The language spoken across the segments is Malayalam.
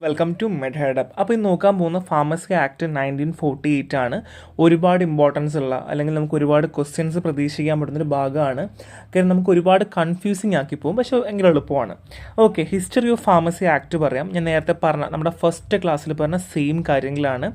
Welcome to മെഡ്ഹെഡപ്പ്. അപ്പോൾ ഇത് നോക്കാൻ പോകുന്ന ഫാർമസി ആക്ട് 1948 ആണ്. ഒരുപാട് ഇമ്പോർട്ടൻസ് ഉള്ള അല്ലെങ്കിൽ നമുക്ക് ഒരുപാട് ക്വസ്റ്റ്യൻസ് പ്രതീക്ഷിക്കാൻ പറ്റുന്നൊരു ഭാഗമാണ്. കാരണം നമുക്ക് ഒരുപാട് കൺഫ്യൂസിങ് ആക്കി പോകും, പക്ഷേ ഭയങ്കര എളുപ്പമാണ്. Okay, history of pharmacy act പറയാം. ഞാൻ നേരത്തെ പറഞ്ഞ നമ്മുടെ ഫസ്റ്റ് ക്ലാസ്സിൽ പറഞ്ഞ സെയിം കാര്യങ്ങളാണ്.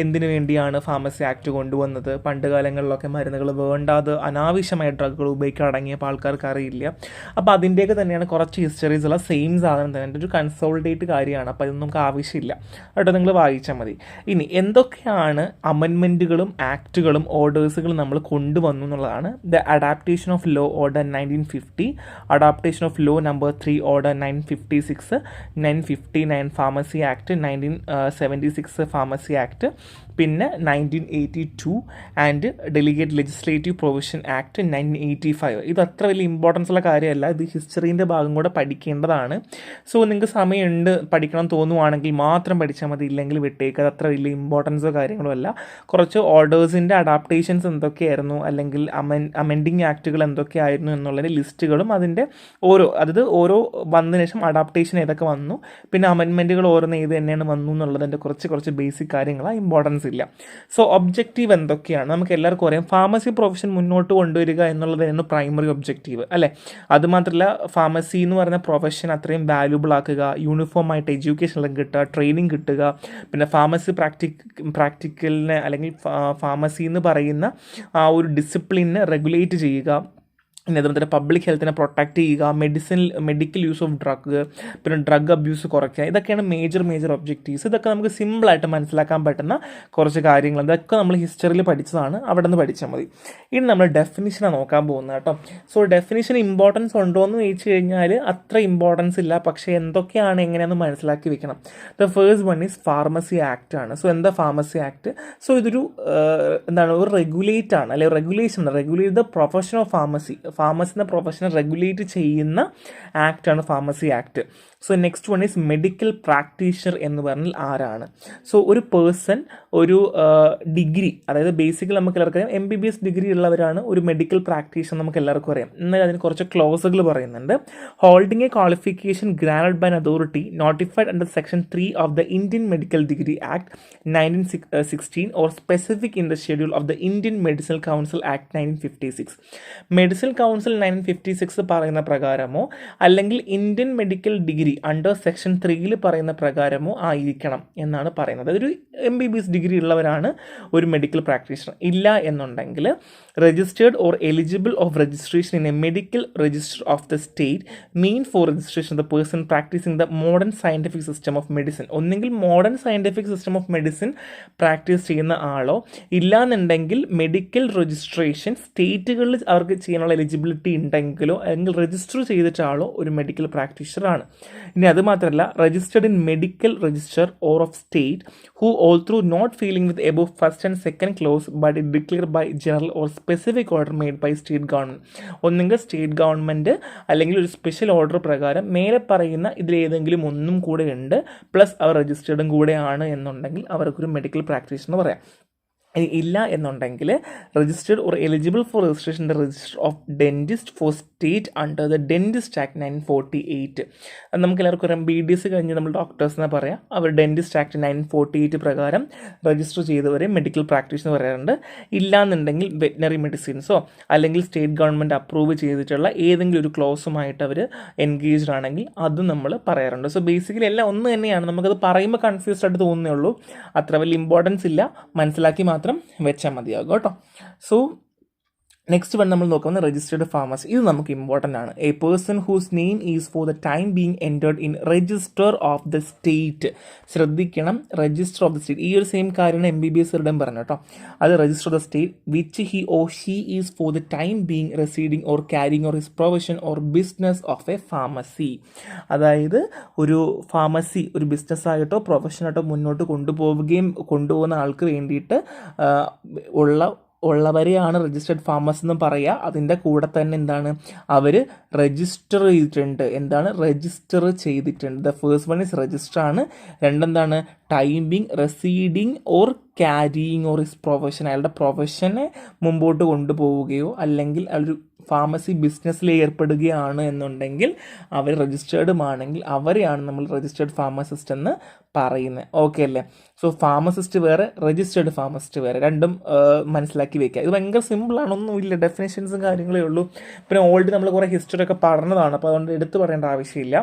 എന്തിനു വേണ്ടിയാണ് ഫാർമസി ആക്ട് കൊണ്ടുവന്നത്, പണ്ട് കാലങ്ങളിലൊക്കെ മരുന്നുകൾ വേണ്ടാതെ അനാവശ്യമായ ഡ്രഗുകൾ ഉപയോഗിക്കാൻ അടങ്ങിയപ്പോൾ ആൾക്കാർക്ക് അറിയില്ല. അപ്പോൾ അതിൻ്റെയൊക്കെ തന്നെയാണ് കുറച്ച് ഹിസ്റ്ററീസ് ഉള്ള സെയിം സാധനം തന്നെ, ഒരു കൺസോൾട്ടേറ്റ് കാര്യമാണ്. അപ്പോൾ ഇതൊന്നും നമുക്ക് ആവശ്യമില്ല കേട്ടോ, നിങ്ങൾ വായിച്ചാൽ മതി. ഇനി എന്തൊക്കെയാണ് അമെൻമെൻറ്റുകളും ആക്റ്റുകളും ഓർഡേഴ്സുകളും നമ്മൾ കൊണ്ടുവന്നു എന്നുള്ളതാണ്. The adaptation of law order 1950, adaptation of law number 3 order 956, 959 pharmacy act, 1976 pharmacy act, പിന്നെ 1982 and delegate legislative provision act 1985. ഇത് അത്ര വലിയ ഇമ്പോർട്ടൻസ് ഉള്ള കാര്യമല്ല, ഇത് ഹിസ്റ്ററീൻ്റെ ഭാഗം കൂടെ പഠിക്കേണ്ടതാണ്. സോ നിങ്ങൾക്ക് സമയമുണ്ട് പഠിക്കണം തോന്നുവാണെങ്കിൽ മാത്രം പഠിച്ചാൽ മതി, ഇല്ലെങ്കിൽ വിട്ടേക്ക്. അത് അത്ര വലിയ ഇമ്പോർട്ടൻസോ കാര്യങ്ങളോ അല്ല. കുറച്ച് ഓർഡേഴ്സിൻ്റെ അഡാപ്റ്റേഷൻസ് എന്തൊക്കെയായിരുന്നു, അല്ലെങ്കിൽ അമെൻഡിങ് ആക്റ്റുകൾ എന്തൊക്കെയായിരുന്നു എന്നുള്ളതിൻ്റെ ലിസ്റ്റുകളും അതിൻ്റെ ഓരോ വന്നതിന് ശേഷം അഡാപ്റ്റേഷൻ ഏതൊക്കെ വന്നു, പിന്നെ അമെൻമെൻറ്റുകൾ ഓരോന്ന് ഏത് തന്നെയാണ് വന്നു എന്നുള്ളതിൻ്റെ കുറച്ച് ബേസിക് കാര്യങ്ങളാണ്, ഇമ്പോർട്ടൻസ് ഇല്ല. സോ ഒബ്ജക്റ്റീവ് എന്തൊക്കെയാണ് നമുക്ക് എല്ലാവർക്കും അറിയാം. ഫാർമസി പ്രൊഫഷൻ മുന്നോട്ട് കൊണ്ടുവരിക എന്നുള്ളതായിരുന്നു പ്രൈമറി ഒബ്ജക്റ്റീവ് അല്ലേ. അതുമാത്രമല്ല ഫാർമസി എന്ന് പറയുന്ന പ്രൊഫഷൻ അത്രയും വാല്യൂബിൾ ആക്കുക, യൂണിഫോം ആയിട്ട് എഡ്യൂക്കേഷൻ കിട്ടുക, ട്രെയിനിങ് കിട്ടുക, പിന്നെ ഫാർമസി പ്രാക്ടിക്കലിനെ അല്ലെങ്കിൽ ഫാർമസി എന്ന് പറയുന്ന ആ ഒരു ഡിസിപ്ലിനെ റെഗുലേറ്റ് ചെയ്യുക, പിന്നെ അതുപോലെ പബ്ലിക് ഹെൽത്തിനെ പ്രൊട്ടക്റ്റ് ചെയ്യുക, മെഡിക്കൽ യൂസ് ഓഫ് ഡ്രഗ്, പിന്നെ ഡ്രഗ് അബ്യൂസ് കുറയ്ക്കുക. ഇതൊക്കെയാണ് മേജർ ഒബ്ജക്റ്റീവ്സ്. ഇതൊക്കെ നമുക്ക് സിമ്പിളായിട്ട് മനസ്സിലാക്കാൻ പറ്റുന്ന കുറച്ച് കാര്യങ്ങൾ. ഇതൊക്കെ നമ്മൾ ഹിസ്റ്ററിയിൽ പഠിച്ചതാണ്, അവിടെ നിന്ന് പഠിച്ചാൽ മതി. ഇനി നമ്മൾ ഡെഫിനിഷനാണ് നോക്കാൻ പോകുന്നത് കേട്ടോ. സോ ഡെഫിനിഷൻ ഇമ്പോർട്ടൻസ് ഉണ്ടോ എന്ന് ചോദിച്ചു കഴിഞ്ഞാൽ അത്ര ഇമ്പോർട്ടൻസ് ഇല്ല, പക്ഷേ എന്തൊക്കെയാണ് എങ്ങനെയാണെന്ന് മനസ്സിലാക്കി വെക്കണം. The first one is pharmacy act ആണ്. സോ എന്താ ഫാർമസി ആക്ട്? സോ ഇതൊരു ഒരു റെഗുലേറ്റ് ആണ്, അല്ലെങ്കിൽ regulate the profession of pharmacy എന്ന പ്രൊഫഷനെ റെഗുലേറ്റ് ചെയ്യുന്ന ആക്റ്റാണ് pharmacy act. So next one is medical practitioner എന്ന് പറഞ്ഞാൽ ആരാണ്? സോ ഒരു പേഴ്സൺ ഒരു ഡിഗ്രി, അതായത് ബേസിക്കലി നമുക്ക് എല്ലാവർക്കും അറിയാം MBBS ഡിഗ്രി ഉള്ളവരാണ് ഒരു മെഡിക്കൽ പ്രാക്ടീഷണർ, നമുക്ക് എല്ലാവർക്കും അറിയാം. എന്നാൽ അതിന് കുറച്ച് ക്ലോസുകൾ പറയുന്നുണ്ട്. Holding a qualification grand by an authority notified under section 3 of the Indian medical degree act 1916 or specific in the schedule of the Indian medicinal council act 1956. Medicinal council 1956 പറയുന്ന പ്രകാരമോ അല്ലെങ്കിൽ Indian medical degree under section 3 പറയുന്ന പ്രകാരമോ ആയിരിക്കണം എന്നാണ് പറയുന്നത്. അതൊരു MBBS ഡിഗ്രി ഉള്ളവരാണ് ഒരു മെഡിക്കൽ പ്രാക്ടീഷണർ. ഇല്ല എന്നുണ്ടെങ്കിൽ registered or eligible of registration in a medical register of the state mean for registration the person practising the modern scientific system of medicine. ഒന്നെങ്കിൽ modern scientific system of medicine practice ചെയ്യുന്ന ആളോ, ഇല്ലാന്നുണ്ടെങ്കിൽ മെഡിക്കൽ രജിസ്ട്രേഷൻ സ്റ്റേറ്റുകളിൽ അവർക്ക് ചെയ്യാനുള്ള എലിജിബിലിറ്റി ഉണ്ടെങ്കിലോ അല്ലെങ്കിൽ രജിസ്റ്റർ ചെയ്തിട്ട ആളോ ഒരു മെഡിക്കൽ പ്രാക്ടീഷണറാണ്. ഇനി അത് മാത്രമല്ല, registered in medical register or of state who although not feeling with above first and second clause but it declare by general or specific order made by state government. ഒന്നെങ്കിൽ സ്റ്റേറ്റ് ഗവൺമെൻറ് അല്ലെങ്കിൽ ഒരു സ്പെഷ്യൽ ഓർഡർ പ്രകാരം മേലെ പറയുന്ന ഇതിലേതെങ്കിലും ഒന്നും കൂടെ ഉണ്ട്, പ്ലസ് അവർ രജിസ്റ്റേർഡും കൂടെയാണ് എന്നുണ്ടെങ്കിൽ അവർക്കൊരു മെഡിക്കൽ പ്രാക്ടീഷണർ പറയാം. ഇല്ല എന്നുണ്ടെങ്കിൽ registered or eligible for registration the register of dentist for state under the dentist act 1948. നമുക്ക് എല്ലാവർക്കും അറിയാം, BDS കഴിഞ്ഞ് നമ്മൾ ഡോക്ടേഴ്സ് എന്ന് പറയാം. അവർ ഡെൻറ്റിസ്റ്റ് ആക്ട് 1948 പ്രകാരം രജിസ്റ്റർ ചെയ്തവരെ മെഡിക്കൽ പ്രാക്ടീഷണർ പറയാറുണ്ട്. ഇല്ലാന്നുണ്ടെങ്കിൽ വെറ്റിനറി മെഡിസിൻസോ അല്ലെങ്കിൽ സ്റ്റേറ്റ് ഗവൺമെൻറ് അപ്രൂവ് ചെയ്തിട്ടുള്ള ഏതെങ്കിലും ഒരു ക്ലോസുമായിട്ട് അവർ എൻഗേജ്ഡ് ആണെങ്കിൽ അതും നമ്മൾ പറയാറുണ്ട്. സോ ബേസിക്കലി എല്ലാം ഒന്ന് തന്നെയാണ്. നമുക്കത് പറയുമ്പോൾ കൺഫ്യൂസ്ഡ് ആയിട്ട് തോന്നുന്നേ ഉള്ളൂ, അത്ര വലിയ ഇമ്പോർട്ടൻസ് ഇല്ല, മനസ്സിലാക്കി മാത്രം വെച്ചാൽ മതിയാകും കേട്ടോ. സോ നെക്സ്റ്റ് വൺ നമ്മൾ നോക്കുന്നത് രജിസ്റ്റേർഡ് ഫാർമസി. ഇത് നമുക്ക് ഇമ്പോർട്ടൻ്റ് ആണ്. A person whose name is for the time being entered in register of the state. ശ്രദ്ധിക്കണം, രജിസ്റ്റർ ഓഫ് ദ സ്റ്റേറ്റ്. ഈ ഒരു സെയിം കാര്യമാണ് MBBS പറഞ്ഞു കേട്ടോ. അത് register of the state which he or she is for the time being residing or carrying or his profession or business of a pharmacy. അതായത് ഒരു ഫാർമസി ഒരു ബിസിനസ്സായിട്ടോ പ്രൊഫഷനായിട്ടോ മുന്നോട്ട് കൊണ്ടുപോകുന്ന ആൾക്ക് വേണ്ടിയിട്ട് ഉള്ളവരെയാണ് രജിസ്റ്റേർഡ് ഫാർമസ് എന്ന് പറയുക. അതിൻ്റെ കൂടെ തന്നെ എന്താണ്, അവർ രജിസ്റ്റർ ചെയ്തിട്ടുണ്ട്. The first one is register ആണ്. രണ്ടെന്താണ്, time being residing or carrying or his profession, അയാളുടെ പ്രൊഫഷനെ മുമ്പോട്ട് കൊണ്ടുപോവുകയോ അല്ലെങ്കിൽ അയാളൊരു ഫാർമസി ബിസിനസ്സിൽ ഏർപ്പെടുകയാണ് എന്നുണ്ടെങ്കിൽ അവർ രജിസ്റ്റേർഡുമാണെങ്കിൽ അവരെയാണ് നമ്മൾ രജിസ്റ്റേർഡ് ഫാർമസിസ്റ്റ് എന്ന് പറയുന്നത്. ഓക്കെ അല്ലേ? സോ ഫാർമസിസ്റ്റ് വേറെ, രജിസ്റ്റേർഡ് ഫാർമസിസ്റ്റ് വേറെ, രണ്ടും മനസ്സിലാക്കി വെക്കുക. ഇത് ഭയങ്കര സിമ്പിളാണ്, ഒന്നുമില്ല, ഡെഫിനേഷൻസും കാര്യങ്ങളേ ഉള്ളൂ. പിന്നെ ഓൾറെഡി നമ്മൾ കുറേ ഹിസ്റ്ററി ഒക്കെ പഠനതാണ്, അപ്പോൾ അതുകൊണ്ട് എടുത്ത് പറയേണ്ട ആവശ്യമില്ല.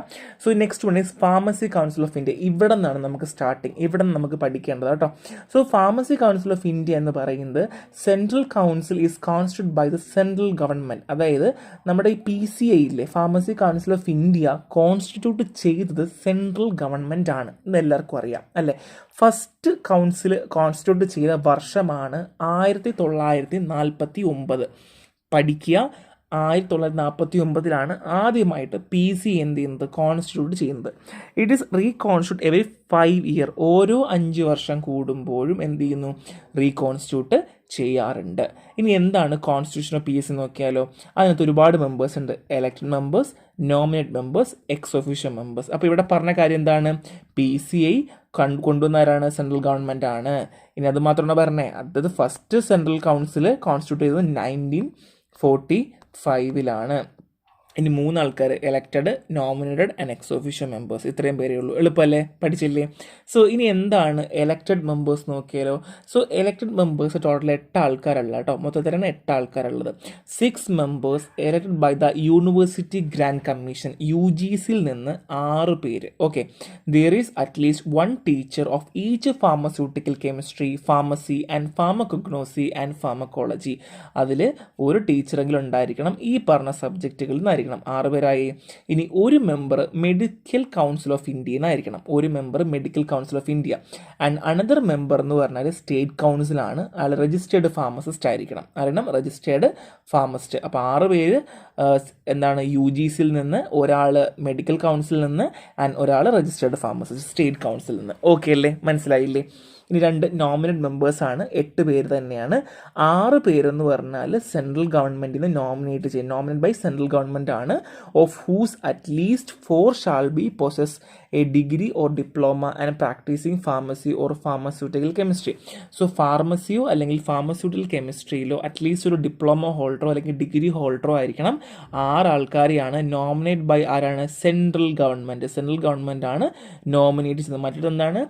So next one is pharmacy council of India. ഇവിടെ നിന്നാണ് നമുക്ക് സ്റ്റാർട്ടിങ്, ഇവിടെ നിന്ന് നമുക്ക് പഠിക്കേണ്ടത് കേട്ടോ. So pharmacy council of India എന്ന് പറയുന്നത് central council is constitute by the central government. അതായത് നമ്മുടെ ഈ PCI ഇല്ലേ, pharmacy council of India constitute ചെയ്തത് സെൻട്രൽ ഗവൺമെൻറ് ആണ്, ഇതെല്ലാവർക്കും അറിയാം അല്ലേ. ഫസ്റ്റ് കൗൺസിൽ കോൺസ്റ്റിറ്റ്യൂട്ട് ചെയ്ത വർഷമാണ് 1949. പഠിക്കുക, 1949 ആദ്യമായിട്ട് PCI എന്ത് ചെയ്യുന്നത്, കോൺസ്റ്റിറ്റ്യൂട്ട് ചെയ്യുന്നത്. It is reconstitute every 5 year. ഓരോ 5 വർഷം കൂടുമ്പോഴും എന്ത് ചെയ്യുന്നു, റീകോൺസ്റ്റിറ്റ്യൂട്ട് ചെയ്യാറുണ്ട്. ഇനി എന്താണ് കോൺസ്റ്റിറ്റ്യൂഷൻ ഓഫ് PSC നോക്കിയാലോ. അതിനകത്ത് ഒരുപാട് മെമ്പേഴ്സ് ഉണ്ട്. Elected members, nominate members, ex officio members. അപ്പോൾ ഇവിടെ പറഞ്ഞ കാര്യം എന്താണ്, PCI കൊണ്ടുവന്നവരാണ് സെൻട്രൽ ഗവൺമെൻറ് ആണ്. ഇനി അത് മാത്രമാണ് പറഞ്ഞത്, അതായത് ഫസ്റ്റ് സെൻട്രൽ കൗൺസിൽ കോൺസ്റ്റിറ്റ്യൂട്ട് ചെയ്തത് 1945. ഇനി 3 ആൾക്കാർ, elected, nominated and ex officio members. ഇത്രയും പേരേ ഉള്ളൂ. എളുപ്പമല്ലേ, പഠിച്ചില്ലേ? സോ ഇനി എന്താണ് എലക്റ്റഡ് മെമ്പേഴ്സ് നോക്കിയാലോ. സോ എലക്റ്റഡ് മെമ്പേഴ്സ് ടോട്ടൽ 8 ആൾക്കാരല്ല കേട്ടോ, മൊത്തത്തിലാണ് 8 ആൾക്കാരുള്ളത്. 6 members elected by the University Grants Commission, UGCയിൽ നിന്ന് 6 പേര്. Okay, there is at least 1 teacher of each pharmaceutical chemistry, pharmacy and pharmacognosy and pharmacology. അതിൽ ഒരു ടീച്ചറെങ്കിലും ഉണ്ടായിരിക്കണം ഈ പറഞ്ഞ സബ്ജക്റ്റുകളിൽ നിന്നായിരിക്കണം. 6 പേരായി. ഇനി ഒരു member Medical council of India എന്നായിരിക്കണം, ഒരു member Medical council of India. And another member എന്ന് പറഞ്ഞാൽ സ്റ്റേറ്റ് കൗൺസിലാണ്, അയാൾ രജിസ്റ്റേർഡ് ഫാർമസിസ്റ്റ് ആയിരിക്കണം. അറിയണം, രജിസ്റ്റേർഡ് ഫാർമസിസ്റ്റ്. അപ്പോൾ 6 പേര് എന്താണ്, UGCയിൽ നിന്ന്, ഒരാൾ മെഡിക്കൽ കൗൺസിലിൽ നിന്ന്, ആൻഡ് ഒരാൾ രജിസ്റ്റേർഡ് ഫാർമസിസ്റ്റ് സ്റ്റേറ്റ് കൗൺസിലിൽ നിന്ന്. ഓക്കെ അല്ലേ, മനസ്സിലായില്ലേ? ഇനി 2 നോമിനേറ്റ് മെമ്പേഴ്സാണ്, 8 പേര് തന്നെയാണ്. 6 പേരെന്ന് പറഞ്ഞാൽ സെൻട്രൽ ഗവൺമെൻറ്റിന് നോമിനേറ്റ് ചെയ്യും, നോമിനേറ്റ് ബൈ സെൻട്രൽ ഗവൺമെൻറ് ആണ്. Of whose at least 4 shall be possess a degree or diploma and practising pharmacy or pharmaceutical chemistry. So ഫാർമസിയോ അല്ലെങ്കിൽ ഫാർമസ്യൂട്ടിക്കൽ കെമിസ്ട്രിയിലോ അറ്റ്ലീസ്റ്റ് ഒരു ഡിപ്ലോമ ഹോൾഡറോ അല്ലെങ്കിൽ ഡിഗ്രി ഹോൾഡറോ ആയിരിക്കണം. 6 ആൾക്കാരെയാണ് നോമിനേറ്റ് ബൈ ആരാണ്, സെൻട്രൽ ഗവൺമെൻറ്. സെൻട്രൽ ഗവൺമെൻറ് ആണ് നോമിനേറ്റ് ചെയ്യുന്നത്. മറ്റൊരെന്താണ്,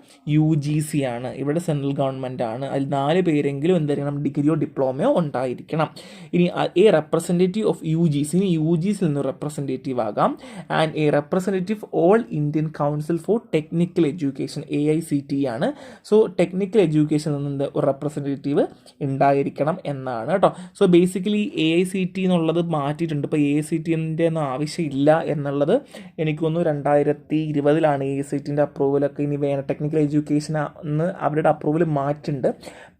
UGC ആണ്, ഇവിടെ സെൻട്രൽ ഗവൺമെൻറ് ആണ്. അതിൽ 4 പേരെങ്കിലും എന്തായിരിക്കണം, ഡിഗ്രിയോ ഡിപ്ലോമയോ ഉണ്ടായിരിക്കണം. ഇനി എ റെപ്രസെൻറ്റേറ്റീവ് ഓഫ് UGC, ഇനി UGCയിൽ നിന്ന് റെപ്രസെൻറ്റേറ്റീവ് ആകാം. And a representative all Indian council for technical education, AICTE ആണ്. സോ ടെക്നിക്കൽ എഡ്യൂക്കേഷനിൽ നിന്ന് ഒരു റെപ്രസെൻറ്റേറ്റീവ് ഉണ്ടായിരിക്കണം എന്നാണ് കേട്ടോ. സോ ബേസിക്കലി AICTE എന്നുള്ളത് മാറ്റിയിട്ടുണ്ട്. ഇപ്പോൾ AICTE ഒന്നും ആവശ്യമില്ല എന്നുള്ളത് എനിക്ക് തോന്നുന്നു 2020 AICTE അപ്രൂവലൊക്കെ ഇനി വേണം. ടെക്നിക്കൽ എഡ്യൂക്കേഷൻ എന്ന് അവരുടെ അപ്രൂവൽ മാറ്റുന്നുണ്ട്.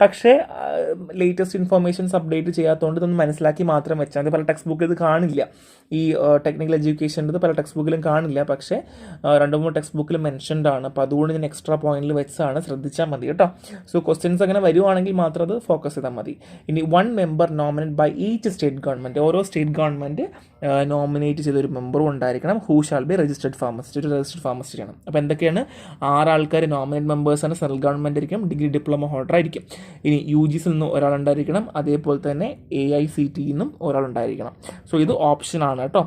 പക്ഷേ ലേറ്റസ്റ്റ് ഇൻഫർമേഷൻസ് അപ്ഡേറ്റ് ചെയ്യാത്തതുകൊണ്ട് ഇതൊന്ന് മനസ്സിലാക്കി മാത്രം വെച്ചാൽ മതി. പല ടെക്സ്റ്റ് ബുക്കിൽ ഇത് കാണില്ല, ഈ ടെക്നിക്കൽ എഡ്യൂക്കേഷൻ്റെ പല ടെക്സ്റ്റ് ബുക്കിലും കാണില്ല. പക്ഷേ 2-3 ടെക്സ്റ്റ് ബുക്കിൽ മെൻഷൻഡ് ആണ്. അപ്പോൾ അതുകൊണ്ട് ഞാൻ എക്സ്ട്രാ പോയിന്റിൽ വെച്ചാണ്, ശ്രദ്ധിച്ചാൽ മതി കേട്ടോ. സോ ക്വസ്റ്റ്യൻസ് അങ്ങനെ വരുവാണെങ്കിൽ മാത്രം അത് ഫോക്കസ് ചെയ്താൽ മതി. ഇനി 1 member nominate by each state government, ഓരോ സ്റ്റേറ്റ് ഗവൺമെൻറ് നോമിനേറ്റ് ചെയ്തൊരു മെമ്പറും ഉണ്ടായിരിക്കണം. Who shall be registered pharmacist, ഒരു രജിസ്റ്റേർഡ് ഫാർമസിസ്റ്റ് ചെയ്യണം. അപ്പോൾ എന്തൊക്കെയാണ്, 6 ആൾക്കാർ നോമിനേറ്റ് മെമ്പേഴ്സാണ്, സെൻട്രൽ ഗവൺമെൻറ് ആയിരിക്കും, ഡിഗ്രി ഡിപ്ലോമ ഹോൾഡർ ആയിരിക്കും. ഇനി UGCയിൽ നിന്നും ഒരാളുണ്ടായിരിക്കണം, അതേപോലെ തന്നെ AICTE നിന്നും ഒരാളുണ്ടായിരിക്കണം. സോ ഇത് ഓപ്ഷനാണ് കേട്ടോ.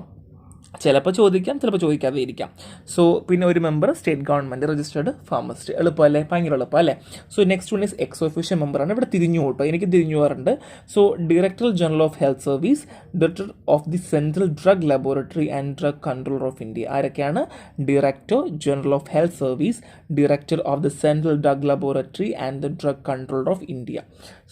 ചിലപ്പോൾ ചോദിക്കാം, ചിലപ്പോൾ ചോദിക്കാതെ ഇരിക്കാം. സോ പിന്നെ ഒരു member state government registered pharmacist. എളുപ്പമല്ലേ, ഭയങ്കര എളുപ്പം അല്ലേ. So next one is ex officio മെമ്പറാണ്. ഇവിടെ തിരിഞ്ഞു കേട്ടോ, എനിക്ക് തിരിഞ്ഞു പോകാറുണ്ട്. So director general of health service, director of the central drug laboratory and drug controller of India. ആരൊക്കെയാണ്, director general of health service, director of the central drug laboratory and the drug controller of India.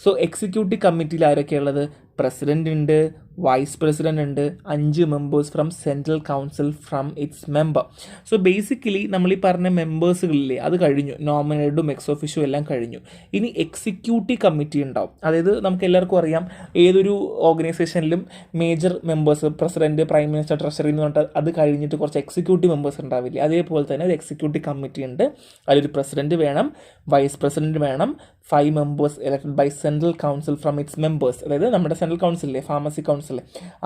So executive കമ്മിറ്റിയിൽ ആരൊക്കെയുള്ളത്, പ്രസിഡന്റ് ഉണ്ട്, വൈസ് പ്രസിഡന്റ് ഉണ്ട്, 5 members from central council from it's member. So basically നമ്മൾ ഈ പറഞ്ഞ മെമ്പേഴ്സുകളില്ലേ, അത് കഴിഞ്ഞു, നോമിനേറ്റും എക്സ് ഒഫീഷ്യോ എല്ലാം കഴിഞ്ഞു. ഇനി എക്സിക്യൂട്ടീവ് കമ്മിറ്റി ഉണ്ടാവും. അതായത് നമുക്ക് എല്ലാവർക്കും അറിയാം, ഏതൊരു ഓർഗനൈസേഷനിലും major members, president, prime minister, treasury എന്ന് പറഞ്ഞിട്ട് അത് കഴിഞ്ഞിട്ട് കുറച്ച് എക്സിക്യൂട്ടീവ് മെമ്പേഴ്സ് ഉണ്ടാവില്ലേ, അതേപോലെ തന്നെ ഒരു എക്സിക്യൂട്ടീവ് കമ്മിറ്റി ഉണ്ട്. അതിലൊരു പ്രസിഡന്റ് വേണം, വൈസ് പ്രസിഡന്റ് വേണം, 5 members elected by Central Council from its members. അതായത് നമ്മുടെ സെൻട്രൽ കൗൺസിലിലെ ഫാർമസി കൗൺസിൽ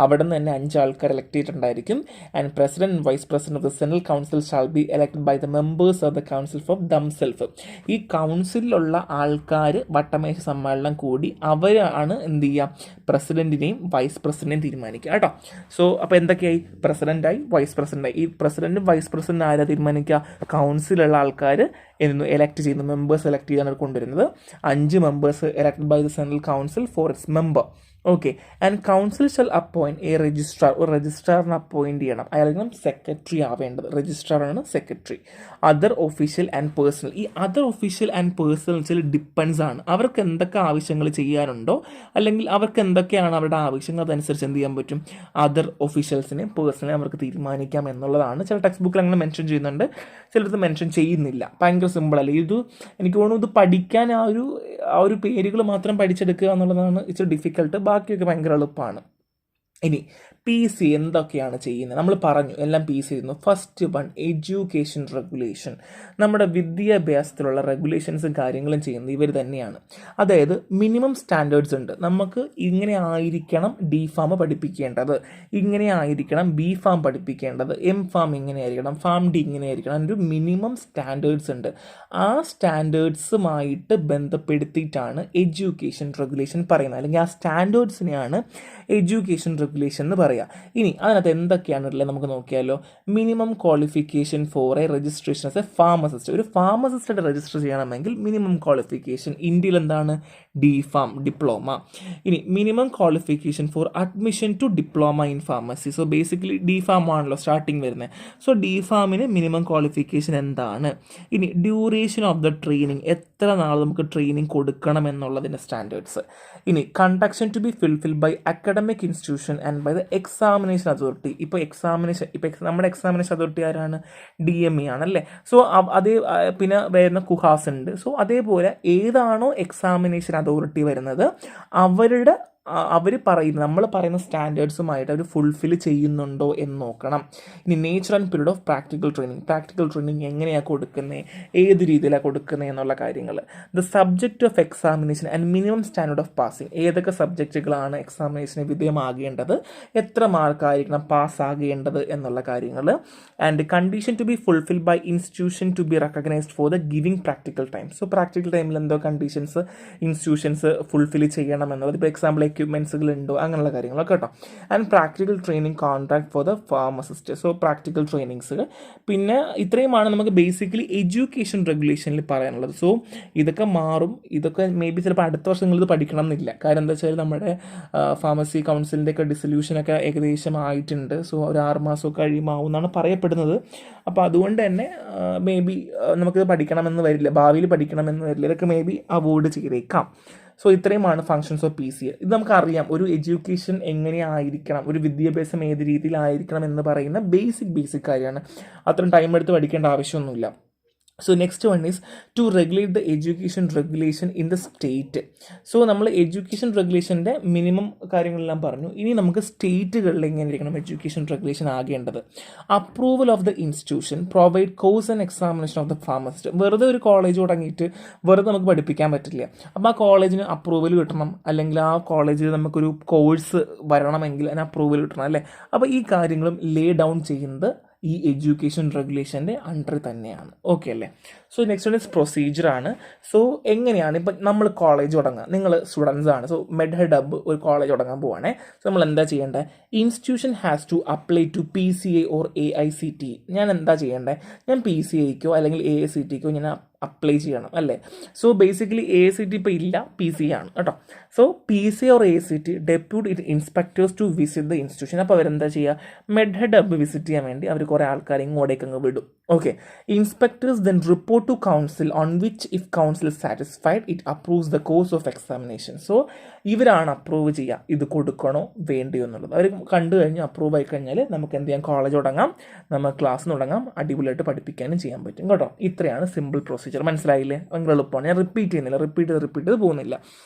അവിടെ നിന്ന് തന്നെ 5 ആൾക്കാർ എലക്ട് ചെയ്തിട്ടുണ്ടായിരിക്കും. And president and vice president of the central council shall be elected by the members of the council for themself. ഈ കൗൺസിലുള്ള ആൾക്കാർ വട്ടമേശ സമ്മേളനം കൂടി അവരാണ് എന്ത് ചെയ്യുക, പ്രസിഡന്റിനെയും വൈസ് പ്രസിഡന്റിനെയും തീരുമാനിക്കുക കേട്ടോ. സോ അപ്പോൾ എന്തൊക്കെയായി, പ്രസിഡന്റായി, വൈസ് പ്രസിഡന്റായി. ഈ പ്രസിഡന്റും വൈസ് പ്രസിഡന്റ് ആരാ തീരുമാനിക്കുക, കൗൺസിലുള്ള ആൾക്കാർ എലക്ട് ചെയ്യുന്നു, മെമ്പേഴ്സ് എലക്ട് ചെയ്താണ് കൊണ്ടുവരുന്നത്. 5 members elected by the central council for its member. Okay. And council shall appoint a registrar. ഒരു രജിസ്ട്രാറിനെ അപ്പോയിൻറ്റ് ചെയ്യണം. അയാളാണ് സെക്രട്ടറി ആവേണ്ടത്. രജിസ്ട്രാറാണ് secretary. Other official and personnel. ഈ അതർ ഒഫീഷ്യൽ ആൻഡ് പേഴ്സണൽ വെച്ചാൽ ഡിപ്പെൻസ് ആണ്. അവർക്ക് എന്തൊക്കെ ആവശ്യങ്ങൾ ചെയ്യാനുണ്ടോ അല്ലെങ്കിൽ അവർക്ക് എന്തൊക്കെയാണ് അവരുടെ ആവശ്യങ്ങൾ, അതനുസരിച്ച് എന്ത് ചെയ്യാൻ പറ്റും, അതർ ഒഫീഷ്യൽസിനെ പേഴ്സണലി അവർക്ക് തീരുമാനിക്കാം എന്നുള്ളതാണ്. ചില ടെക്സ്റ്റ് ബുക്കിൽ അങ്ങനെ മെൻഷൻ ചെയ്യുന്നുണ്ട്, ചിലത് മെൻഷൻ ചെയ്യുന്നില്ല. ഭയങ്കര സിമ്പിളല്ല ഇത്. എനിക്ക് തോന്നുന്നു ഇത് പഠിക്കാൻ ആ ഒരു പേരുകൾ മാത്രം പഠിച്ചെടുക്കുക എന്നുള്ളതാണ് ഇച്ചിരി ഡിഫിക്കൽട്ട്. ബാക്കിയൊക്കെ ഭയങ്കര എളുപ്പമാണ്. ഇനി PC എന്തൊക്കെയാണ് ചെയ്യുന്നത് നമ്മൾ പറഞ്ഞു, എല്ലാം PC ചെയ്യുന്നു. First one, education regulation. നമ്മുടെ വിദ്യാഭ്യാസത്തിലുള്ള റെഗുലേഷൻസും കാര്യങ്ങളും ചെയ്യുന്നത് ഇവർ തന്നെയാണ്. അതായത് മിനിമം സ്റ്റാൻഡേർഡ്സ് ഉണ്ട്. നമുക്ക് ഇങ്ങനെ ആയിരിക്കണം DPharm പഠിപ്പിക്കേണ്ടത്, ഇങ്ങനെ ആയിരിക്കണം BPharm പഠിപ്പിക്കേണ്ടത്, MPharm ഇങ്ങനെ ആയിരിക്കണം, PharmD ഇങ്ങനെ ആയിരിക്കണം. ഒരു മിനിമം സ്റ്റാൻഡേർഡ്സ് ഉണ്ട്. ആ സ്റ്റാൻഡേർഡ്സുമായിട്ട് ബന്ധപ്പെടുത്തിയിട്ടാണ് എഡ്യൂക്കേഷൻ റെഗുലേഷൻ പറയുന്നത്, അല്ലെങ്കിൽ ആ സ്റ്റാൻഡേർഡ്സിനെയാണ് എഡ്യൂക്കേഷൻ റെഗുലേഷൻ എന്ന് പറയുക. ഇനി അതിനകത്ത് എന്തൊക്കെയാണുള്ളത് നമുക്ക് നോക്കിയാലോ. Minimum qualification for a registration as a pharmacist. ഒരു ഫാർമസിസ്റ്റായിട്ട് രജിസ്റ്റർ ചെയ്യണമെങ്കിൽ മിനിമം ക്വാളിഫിക്കേഷൻ ഇന്ത്യയിൽ എന്താണ്, DPharm, ഡിപ്ലോമ. ഇനി minimum qualification for admission to diploma in pharmacy. So basically DPharm ആണല്ലോ സ്റ്റാർട്ടിങ് വരുന്നത്. സോ DPharmന് മിനിമം ക്വാളിഫിക്കേഷൻ എന്താണ്. ഇനി ഡ്യൂറേഷൻ ഓഫ് ദ ട്രെയിനിങ്, എത്ര നാൾ നമുക്ക് ട്രെയിനിങ് കൊടുക്കണം എന്നുള്ളതിൻ്റെ സ്റ്റാൻഡേർഡ്സ്. ഇനി conduction to be fulfil by academic institution and by the examination authority. ഇപ്പോൾ നമ്മുടെ എക്സാമിനേഷൻ അതോറിറ്റി ആരാണ്, DME ആണല്ലേ. സോ അതേ പിന്നെ വരുന്ന കുഹാസ് ഉണ്ട്. സോ അതേപോലെ ഏതാണോ എക്സാമിനേഷൻ അതോറിറ്റി വരുന്നത് അവർ പറയുന്ന നമ്മൾ പറയുന്ന സ്റ്റാൻഡേർഡ്സുമായിട്ട് അവർ ഫുൾഫിൽ ചെയ്യുന്നുണ്ടോ എന്ന് നോക്കണം. ഇനി nature and period of practical training എങ്ങനെയാണ് കൊടുക്കുന്നത്, ഏത് രീതിയിലാണ് കൊടുക്കുന്നത് എന്നുള്ള കാര്യങ്ങൾ. The subject of examination and minimum standard of passing. ഏതൊക്കെ സബ്ജക്റ്റുകളാണ് എക്സാമിനേഷന് വിധേയമാകേണ്ടത്, എത്ര മാർക്കായിരിക്കണം പാസ്സാകേണ്ടത് എന്നുള്ള കാര്യങ്ങൾ. And condition to be fulfil by institution to be recognised for the giving practical time. So practical ടൈമിൽ എന്തോ കണ്ടീഷൻസ് ഇൻസ്റ്റിറ്റ്യൂഷൻസ് ഫുൾഫിൽ ചെയ്യണം എന്നുള്ളത്. ഇപ്പോൾ എക്സാമ്പിൾ എക്യുപ്മെൻറ്റ്സുകൾ ഉണ്ടോ അങ്ങനെയുള്ള കാര്യങ്ങളൊക്കെ കേട്ടോ. And practical training contract for the pharmacist. So practical trainings. പിന്നെ ഇത്രയുമാണ് നമുക്ക് ബേസിക്കലി എഡ്യൂക്കേഷൻ റെഗുലേഷനിൽ പറയാനുള്ളത്. സോ ഇതൊക്കെ മാറും. ഇതൊക്കെ മേ ബി ചിലപ്പോൾ അടുത്ത വർഷങ്ങളിൽ ഇത് പഠിക്കണം എന്നില്ല. കാരണം എന്താ വെച്ചാൽ നമ്മുടെ ഫാർമസി കൗൺസിലിൻ്റെ ഒക്കെ ഡിസൊല്യൂഷനൊക്കെ ഏകദേശം ആയിട്ടുണ്ട്. സോ ഒരു 6 മാസമൊക്കെ കഴിയുമാവും എന്നാണ് പറയപ്പെടുന്നത്. അപ്പോൾ അതുകൊണ്ട് തന്നെ മേ ബി നമുക്കിത് പഠിക്കണമെന്ന് വരില്ല, ഭാവിയിൽ പഠിക്കണമെന്ന് വരില്ല. ഇതൊക്കെ മേ ബി അവോയ്ഡ് ചെയ്തേക്കാം. സോ ഇത്രയുമാണ് ഫങ്ഷൻസ് ഓഫ് PC. ഇത് നമുക്കറിയാം, ഒരു എഡ്യൂക്കേഷൻ എങ്ങനെയായിരിക്കണം, ഒരു വിദ്യാഭ്യാസം ഏത് രീതിയിലായിരിക്കണം എന്ന് പറയുന്ന ബേസിക് കാര്യമാണ്. അത്രയും ടൈം എടുത്ത് പഠിക്കേണ്ട ആവശ്യമൊന്നുമില്ല. So next one is to regulate the education regulation in the state. So നമ്മൾ എഡ്യൂക്കേഷൻ റെഗുലേഷൻ്റെ മിനിമം കാര്യങ്ങളെല്ലാം പറഞ്ഞു. ഇനി നമുക്ക് സ്റ്റേറ്റുകളിൽ എങ്ങനെയിരിക്കണം എഡ്യൂക്കേഷൻ റെഗുലേഷൻ ആകേണ്ടത്. Approval of the institution provide course and examination of the pharmacist. വെറുതെ ഒരു കോളേജ് തുടങ്ങിയിട്ട് വെറുതെ നമുക്ക് പഠിപ്പിക്കാൻ പറ്റില്ല. അപ്പോൾ ആ കോളേജിന് അപ്രൂവൽ കിട്ടണം, അല്ലെങ്കിൽ ആ കോളേജിൽ നമുക്കൊരു കോഴ്സ് വരണമെങ്കിൽ അതിന് അപ്രൂവൽ കിട്ടണം അല്ലേ. അപ്പോൾ ഈ കാര്യങ്ങളും ലേ ഡൗൺ ചെയ്യുന്നത് ഈ എഡ്യൂക്കേഷൻ റെഗുലേഷൻ്റെ അണ്ടർ തന്നെയാണ്. ഓക്കെ അല്ലേ. സോ നെക്സ്റ്റ് വൺ ഇസ് പ്രൊസീജിയറാണ്. സോ എങ്ങനെയാണ് ഇപ്പം നമ്മൾ കോളേജ് തുടങ്ങുക, നിങ്ങൾ സ്റ്റുഡൻസ് ആണ്. സോ മെഡ്ഹെഡ് ഹബ് ഒരു കോളേജ് തുടങ്ങാൻ പോവാണേ. സോ നമ്മൾ എന്താ ചെയ്യേണ്ടത്, institution has to apply to PCA or AICTE. ഞാൻ എന്താ ചെയ്യേണ്ടത്, ഞാൻ PCAക്കോ അല്ലെങ്കിൽ AICTEക്കോ ഞാൻ അപ്ലൈ ചെയ്യണം അല്ലേ. സോ ബേസിക്കലി AICTE ഇപ്പോൾ ഇല്ല, PCA ആണ് കേട്ടോ. So PCA or AICTE depute inspectors to visit the institution. അപ്പോൾ അവരെന്താ ചെയ്യുക, മെഡ്ഹെഡ് ഹബ് വിസിറ്റ് ചെയ്യാൻ വേണ്ടി അവർ കുറേ ആൾക്കാരെ ഇങ്ങോട്ടേക്ക് അങ്ങ് വിടും. Okay. Inspectors then report to council on which if council satisfied it approves the course of examination. So ഇവരാണ് അപ്രൂവ് ചെയ്യുക ഇത് കൊടുക്കണോ വേണ്ടിയോ എന്നുള്ളത്. അവർ കണ്ടു കഴിഞ്ഞ് അപ്രൂവ് ആയി കഴിഞ്ഞാൽ നമുക്ക് എന്ത് ചെയ്യാം, കോളേജ് തുടങ്ങാം, നമുക്ക് ക്ലാസ് തുടങ്ങാം, അടിപൊളിയായിട്ട് പഠിപ്പിക്കാനും ചെയ്യാൻ പറ്റും കേട്ടോ. ഇത്രയാണ് സിമ്പിൾ പ്രൊസീജിയർ. പഠിച്ചോളൂ. മനസ്സിലായില്ലേ? ഭയങ്കര എളുപ്പമാണ്. ഞാൻ റിപ്പീറ്റ് ചെയ്ത് പോകുന്നില്ല.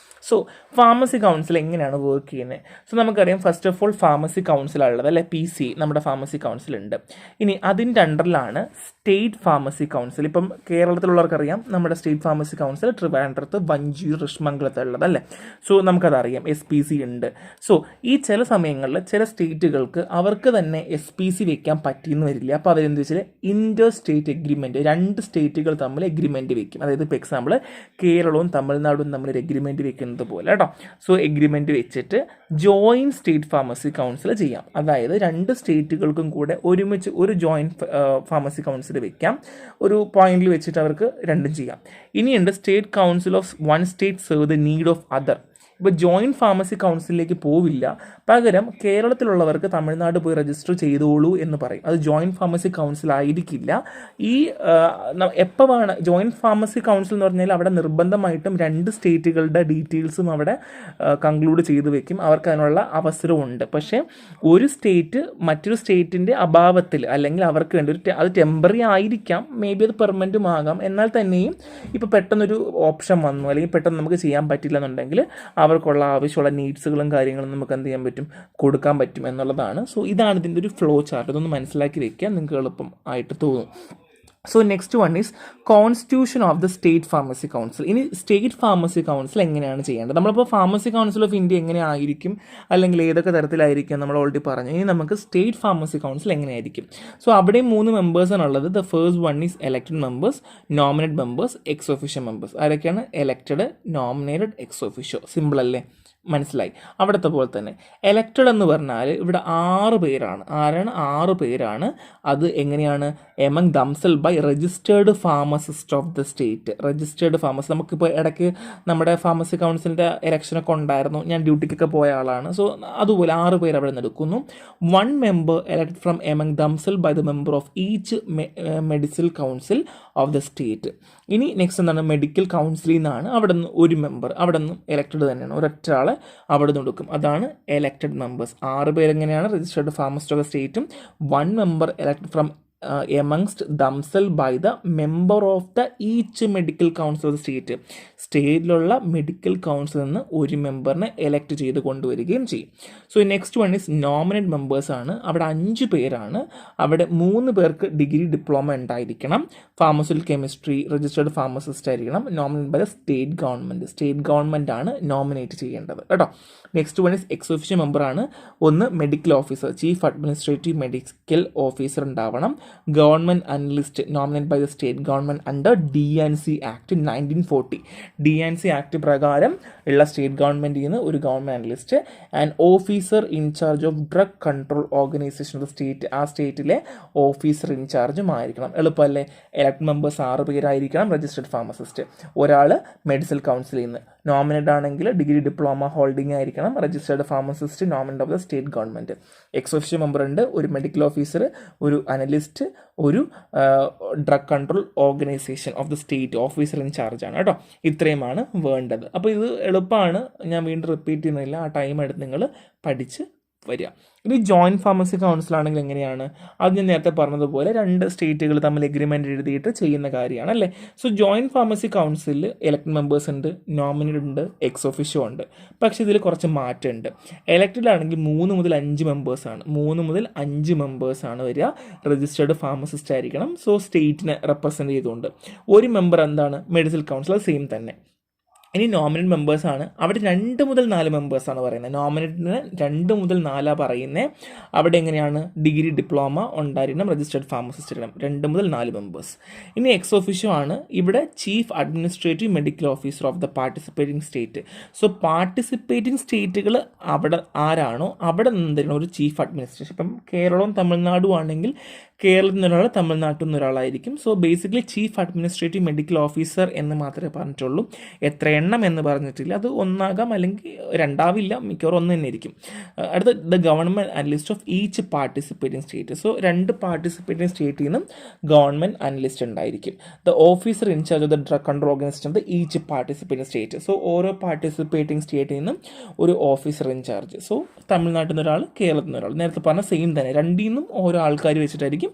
സോ ഫാർമസി കൗൺസിൽ എങ്ങനെയാണ് വർക്ക് ചെയ്യുന്നത്? സോ നമുക്കറിയാം, ഫസ്റ്റ് ഓഫ് ഓൾ ഫാർമസി കൗൺസിലുള്ളത് അല്ലെ, PC നമ്മുടെ ഫാർമസി കൗൺസിൽ ഉണ്ട്. ഇനി അതിൻ്റെ അണ്ടറിലാണ് സ്റ്റേറ്റ് ഫാർമസി കൗൺസിൽ. ഇപ്പം കേരളത്തിലുള്ളവർക്കറിയാം നമ്മുടെ സ്റ്റേറ്റ് ഫാർമസി കൗൺസിൽ ട്രിവാൻഡ്രത്ത്, വഞ്ചിയൂർ, ഋഷ്മംഗലത്തുള്ളത് അല്ലേ. സോ നമുക്കതറിയാം SPC ഉണ്ട്. സോ ഈ ചില സമയങ്ങളിൽ ചില സ്റ്റേറ്റുകൾക്ക് അവർക്ക് തന്നെ SPC വെക്കാൻ പറ്റിയെന്ന് വരില്ല. അപ്പോൾ അവരെന്ത് വെച്ചാൽ ഇൻറ്റർ സ്റ്റേറ്റ് എഗ്രിമെൻറ്റ്, 2 സ്റ്റേറ്റുകൾ തമ്മിൽ എഗ്രിമെൻറ്റ് വെക്കും. അതായത് ഇപ്പോൾ എക്സാമ്പിൾ കേരളവും തമിഴ്നാടും തമ്മിൽ ഒരു എഗ്രിമെൻറ്റ് വെക്കുന്നത് പോലെ കേട്ടോ. സോ എഗ്രിമെൻറ്റ് വെച്ചിട്ട് ജോയിൻറ്റ് സ്റ്റേറ്റ് ഫാർമസി കൗൺസിൽ ചെയ്യാം. അതായത് 2 സ്റ്റേറ്റുകൾക്കും കൂടെ ഒരുമിച്ച് ഒരു ജോയിൻറ്റ് ഫാർമസി കൗൺസിൽ വെക്കാം. ഒരു പോയിന്റിൽ വെച്ചിട്ട് അവർക്ക് രണ്ടും ചെയ്യാം. ഇനിയുണ്ട് state council of one state serve the need of other. ഇപ്പോൾ ജോയിൻറ്റ് ഫാർമസി കൗൺസിലിലേക്ക് പോവില്ല, പകരം കേരളത്തിലുള്ളവർക്ക് തമിഴ്നാട് പോയി രജിസ്റ്റർ ചെയ്തോളൂ എന്ന് പറയും. അത് ജോയിൻറ്റ് ഫാർമസി കൗൺസിൽ ആയിരിക്കില്ല. ഈ എപ്പോഴാണ് ജോയിൻറ്റ് ഫാർമസി കൗൺസിൽ എന്ന് പറഞ്ഞാൽ അവിടെ നിർബന്ധമായിട്ടും 2 സ്റ്റേറ്റുകളുടെ ഡീറ്റെയിൽസും അവിടെ കൺക്ലൂഡ് ചെയ്ത് വെക്കും. അവർക്ക് അതിനുള്ള അവസരമുണ്ട്. പക്ഷേ ഒരു സ്റ്റേറ്റ് മറ്റൊരു സ്റ്റേറ്റിൻ്റെ അഭാവത്തിൽ അല്ലെങ്കിൽ അവർക്ക് വേണ്ടി അത് ടെമ്പററി ആയിരിക്കാം, മേ ബി അത് പെർമനൻറ്റും ആകാം. എന്നാൽ തന്നെയും ഇപ്പോൾ പെട്ടെന്നൊരു ഓപ്ഷൻ വന്നു അല്ലെങ്കിൽ പെട്ടെന്ന് നമുക്ക് ചെയ്യാൻ പറ്റില്ല എന്നുണ്ടെങ്കിൽ അവർക്കുള്ള ആവശ്യമുള്ള നീഡ്സുകളും കാര്യങ്ങളും നമുക്ക് എന്ത് ചെയ്യാൻ പറ്റും, കൊടുക്കാൻ പറ്റും എന്നുള്ളതാണ്. സോ ഇതാണ് ഇതിൻ്റെ ഒരു ഫ്ലോ ചാർട്ട്. ഇതൊന്ന് മനസ്സിലാക്കി വെക്കുക, നിങ്ങൾക്ക് എളുപ്പം ആയിട്ട് തോന്നും. So next one is constitution of the state pharmacy council. ഇനി സ്റ്റേറ്റ് ഫാർമസി കൗൺസിൽ എങ്ങനെയാണ് ചെയ്യേണ്ടത്? നമ്മളിപ്പോൾ ഫാർമസി കൗൺസിൽ ഓഫ് ഇന്ത്യ എങ്ങനെയായിരിക്കും അല്ലെങ്കിൽ ഏതൊക്കെ തരത്തിലായിരിക്കും നമ്മൾ ഓൾറെഡി പറഞ്ഞു. ഇനി നമുക്ക് സ്റ്റേറ്റ് ഫാർമസി കൗൺസിൽ എങ്ങനെയായിരിക്കും? സോ അവിടെ 3 മെമ്പേഴ്സാണുള്ളത്. The first one is elected members, nominate members, ex officio members. ആരൊക്കെയാണ്? Elected, nominated, ex officio. Simple അല്ലേ? മനസ്സിലായി. അവിടുത്തെ പോലെ തന്നെ എലക്റ്റഡ് എന്ന് പറഞ്ഞാൽ ഇവിടെ 6 പേരാണ്. ആരാണ്? 6 പേരാണ്. അത് എങ്ങനെയാണ്? Among themselves by registered pharmacist of the state. Registered pharmacist, നമുക്കിപ്പോൾ ഇടയ്ക്ക് നമ്മുടെ ഫാർമസി കൗൺസിലിൻ്റെ ഇലക്ഷനൊക്കെ ഉണ്ടായിരുന്നു, ഞാൻ ഡ്യൂട്ടിക്കൊക്കെ പോയ ആളാണ്. സോ അതുപോലെ 6 പേര് അവിടെ നിന്ന് എടുക്കുന്നു. 1 member elect from among themselves by the member of each medical council of the state. ഇനി നെക്സ്റ്റ് എന്താണ്? മെഡിക്കൽ കൗൺസിലിൽ നിന്നാണ് അവിടെ നിന്ന് 1 മെമ്പർ, അവിടെ നിന്നും എലക്റ്റഡ് തന്നെയാണ്, ഒരൊറ്റ ആളെ അവിടെ നിന്ന് കൊടുക്കും. അതാണ് എലക്റ്റഡ് മെമ്പേഴ്സ്. 6 പേരെങ്ങനെയാണ്? രജിസ്റ്റേർഡ് ഫാർമസിസ്റ്റ് ഓഫ് ദ സ്റ്റേറ്റും 1 member elect from amongst themselves by the member of the each medical council of the state. സ്റ്റേറ്റിലുള്ള മെഡിക്കൽ കൗൺസിലിൽ നിന്ന് 1 മെമ്പറിനെ എലക്ട് ചെയ്ത് കൊണ്ടുവരികയും ചെയ്യും. So next one is nominate മെമ്പേഴ്സാണ്. അവിടെ 5 പേരാണ്. അവിടെ 3 പേർക്ക് ഡിഗ്രി ഡിപ്ലോമ ഉണ്ടായിരിക്കണം. ഫാർമസ്യൂട്ടിക്കൽ കെമിസ്ട്രി രജിസ്റ്റേർഡ് ഫാർമസിസ്റ്റ് ആയിരിക്കണം. Nominate by the state government. State government ആണ് നോമിനേറ്റ് ചെയ്യേണ്ടത് കേട്ടോ. Next one is ex officio മെമ്പറാണ്. 1 medical officer, chief administrative medical officer ഉണ്ടാവണം. Government analyst nominate by the state government under DNC act 1940. DNC act പ്രകാരം ഉള്ള സ്റ്റേറ്റ് ഗവൺമെൻറ്റിൽ നിന്ന് ഒരു government analyst. And officer in charge of drug control organisation of the state. ആ സ്റ്റേറ്റിലെ ഓഫീസർ ഇൻചാർജും ആയിരിക്കണം. എളുപ്പമല്ലേ? എലക്ട് മെമ്പേഴ്സ് 6 പേരായിരിക്കണം. രജിസ്റ്റേർഡ് ഫാർമസിസ്റ്റ്, ഒരാൾ മെഡിക്കൽ കൗൺസിലിൽ നിന്ന്. നോമിനേറ്റ് ആണെങ്കിൽ ഡിഗ്രി ഡിപ്ലോമ ഹോൾഡിംഗ് ആയിരിക്കണം. Registered pharmacist nominate of the state government. Ex officio member ഉണ്ട്, ഒരു മെഡിക്കൽ ഓഫീസർ, ഒരു അനലിസ്റ്റ്, ഒരു drug control organisation of the state officer in charge ആണ് കേട്ടോ. ഇത്രയുമാണ് വേണ്ടത്. അപ്പോൾ ഇത് എളുപ്പമാണ്, ഞാൻ വീണ്ടും റിപ്പീറ്റ് ചെയ്യുന്നില്ല. ആ ടൈം എടുത്ത് നിങ്ങൾ പഠിച്ച് വരിക. ഇനി ജോയിൻറ്റ് ഫാർമസി കൗൺസിലാണെങ്കിൽ എങ്ങനെയാണ്? അത് ഞാൻ നേരത്തെ പറഞ്ഞതുപോലെ 2 സ്റ്റേറ്റുകൾ തമ്മിൽ എഗ്രിമെൻ്റ് എഴുതിയിട്ട് ചെയ്യുന്ന കാര്യമാണ് അല്ലേ. സോ ജോയിൻറ്റ് ഫാർമസി കൗൺസിലിൽ എലക്ട് മെമ്പേഴ്സ് ഉണ്ട്, നോമിനേറ്റ് ഉണ്ട്, എക്സ് ഒഫീഷ്യോ ഉണ്ട്. പക്ഷേ ഇതിൽ കുറച്ച് മാറ്റമുണ്ട്. എലക്റ്റഡിലാണെങ്കിൽ 3 മുതൽ 5 മെമ്പേഴ്സാണ്. 3 മുതൽ 5 മെമ്പേഴ്സാണ് വരിക. രജിസ്റ്റേർഡ് ഫാർമസിസ്റ്റ് ആയിരിക്കണം. സോ സ്റ്റേറ്റിനെ റെപ്രസെൻറ്റ് ചെയ്തുകൊണ്ട് 1 മെമ്പർ എന്താണ്? മെഡിക്കൽ കൗൺസിൽ, സെയിം തന്നെ. ഇനി നോമിനേറ്റ് മെമ്പേഴ്സാണ്. അവിടെ 2 മുതൽ 4 മെമ്പേഴ്സാണ് പറയുന്നത്. നോമിനേറ്റിന് 2 മുതൽ 4 പറയുന്നത്. അവിടെ എങ്ങനെയാണ്? ഡിഗ്രി ഡിപ്ലോമ ഉണ്ടായിരിക്കണം, രജിസ്റ്റേർഡ് ഫാർമസിസ്റ്റ് ഇടണം. 2 മുതൽ 4 മെമ്പേഴ്സ്. ഇനി എക്സ് ഒഫീഷ്യോ ആണ്. ഇവിടെ chief administrative medical officer of the participating state. So participating സ്റ്റേറ്റുകൾ അവിടെ ആരാണോ അവിടെ നിന്നിരുന്ന ഒരു ചീഫ് അഡ്മിനിസ്ട്രേഷൻ. ഇപ്പം കേരളവും തമിഴ്നാടും ആണെങ്കിൽ കേരളത്തിൽ നിന്നൊരാൾ, തമിഴ്നാട്ടിൽ നിന്നൊരാളായിരിക്കും. So basically chief administrative medical officer എന്ന് മാത്രമേ പറഞ്ഞിട്ടുള്ളൂ. എത്ര എണ്ണം എന്ന് പറഞ്ഞിട്ടില്ല. അത് 1 ആകാം, അല്ലെങ്കിൽ 2 ആവില്ല, മിക്കവാറും 1 തന്നെ ആയിരിക്കും. അടുത്ത the government analyst of each participating state. So 2 participating സ്റ്റേറ്റിൽ നിന്നും ഗവൺമെൻറ് അനലിസ്റ്റ് ഉണ്ടായിരിക്കും. The officer in charge of the drug control organisation of the each participating state. So ഓരോ പാർട്ടിസിപ്പേറ്റിംഗ് സ്റ്റേറ്റിൽ നിന്നും ഒരു ഓഫീസർ ഇൻചാർജ്. സോ തമിഴ്നാട്ടിൽ നിന്ന് ഒരാൾ, കേരളത്തിൽ നിന്ന് ഒരാൾ. നേരത്തെ പറഞ്ഞ സെയിം തന്നെ, 2 നിന്നും ഓരോ ആൾക്കാർ വെച്ചിട്ടായിരിക്കും